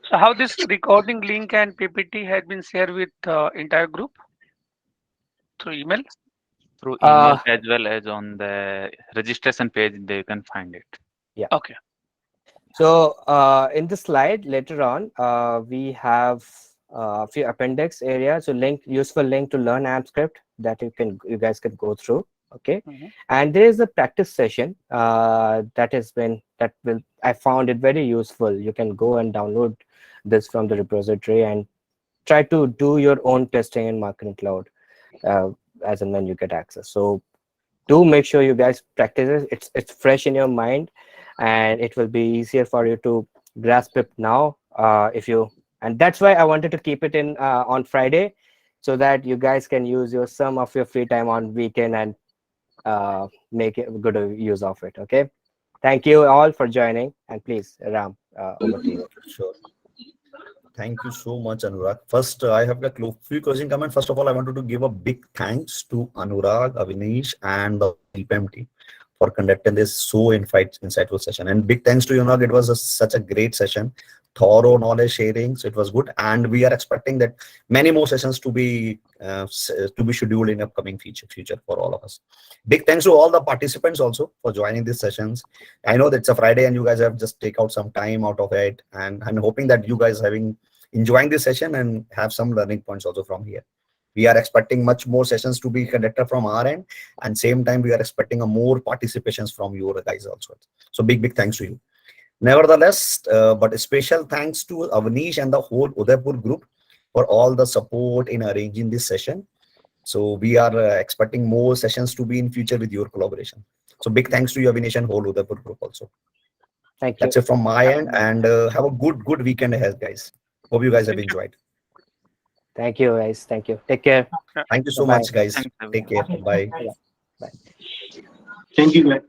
So how this recording link and PPT had been shared with entire group through email? Through email Uh, as well as on the registration page, they can find it. Okay. so in the slide later on, we have a few appendix areas. So useful link to learn Ampscript that you guys can go through. Okay, Mhm. and there is a practice session I found it very useful. You can go and download this from the repository and try to do your own testing in Marketing Cloud as and when you get access. So do make sure you guys practice it. It's fresh in your mind, and it will be easier for you to grasp it now. If you And that's why I wanted to keep it in on Friday, so that you guys can use some of your free time on weekend and make it good use of it. Okay. Thank you all for joining, and please, Ram, over to you. Sure. Thank you so much, Anurag. First, I have a few closing comments. First of all, I wanted to give a big thanks to Anurag, Avinish, and the EPAM team for conducting this so insightful session. And big thanks to you, Anurag. It was such a great session, thorough knowledge sharing. So it was good, and we are expecting that many more sessions to be scheduled in upcoming future for all of us. Big thanks to all the participants also for joining these sessions. I know that it's a Friday and you guys have just take out some time out of it, and I'm hoping that you guys enjoying this session and have some learning points also from here. We are expecting much more sessions to be conducted from our end, and same time we are expecting a more participations from you guys also. So big thanks to you. Nevertheless, but a special thanks to Avnish and the whole Udaipur group for all the support in arranging this session. So we are expecting more sessions to be in future with your collaboration. So big thanks to you, Avnish, and whole Udaipur group also. Thank you. That's it from my end, and have a good weekend ahead, guys. Hope you guys have enjoyed. Thank you, guys. Thank you. Take care. Thank you so Bye-bye. much, guys. Thanks, Take care. everyone. Bye. Bye. Thank you, guys.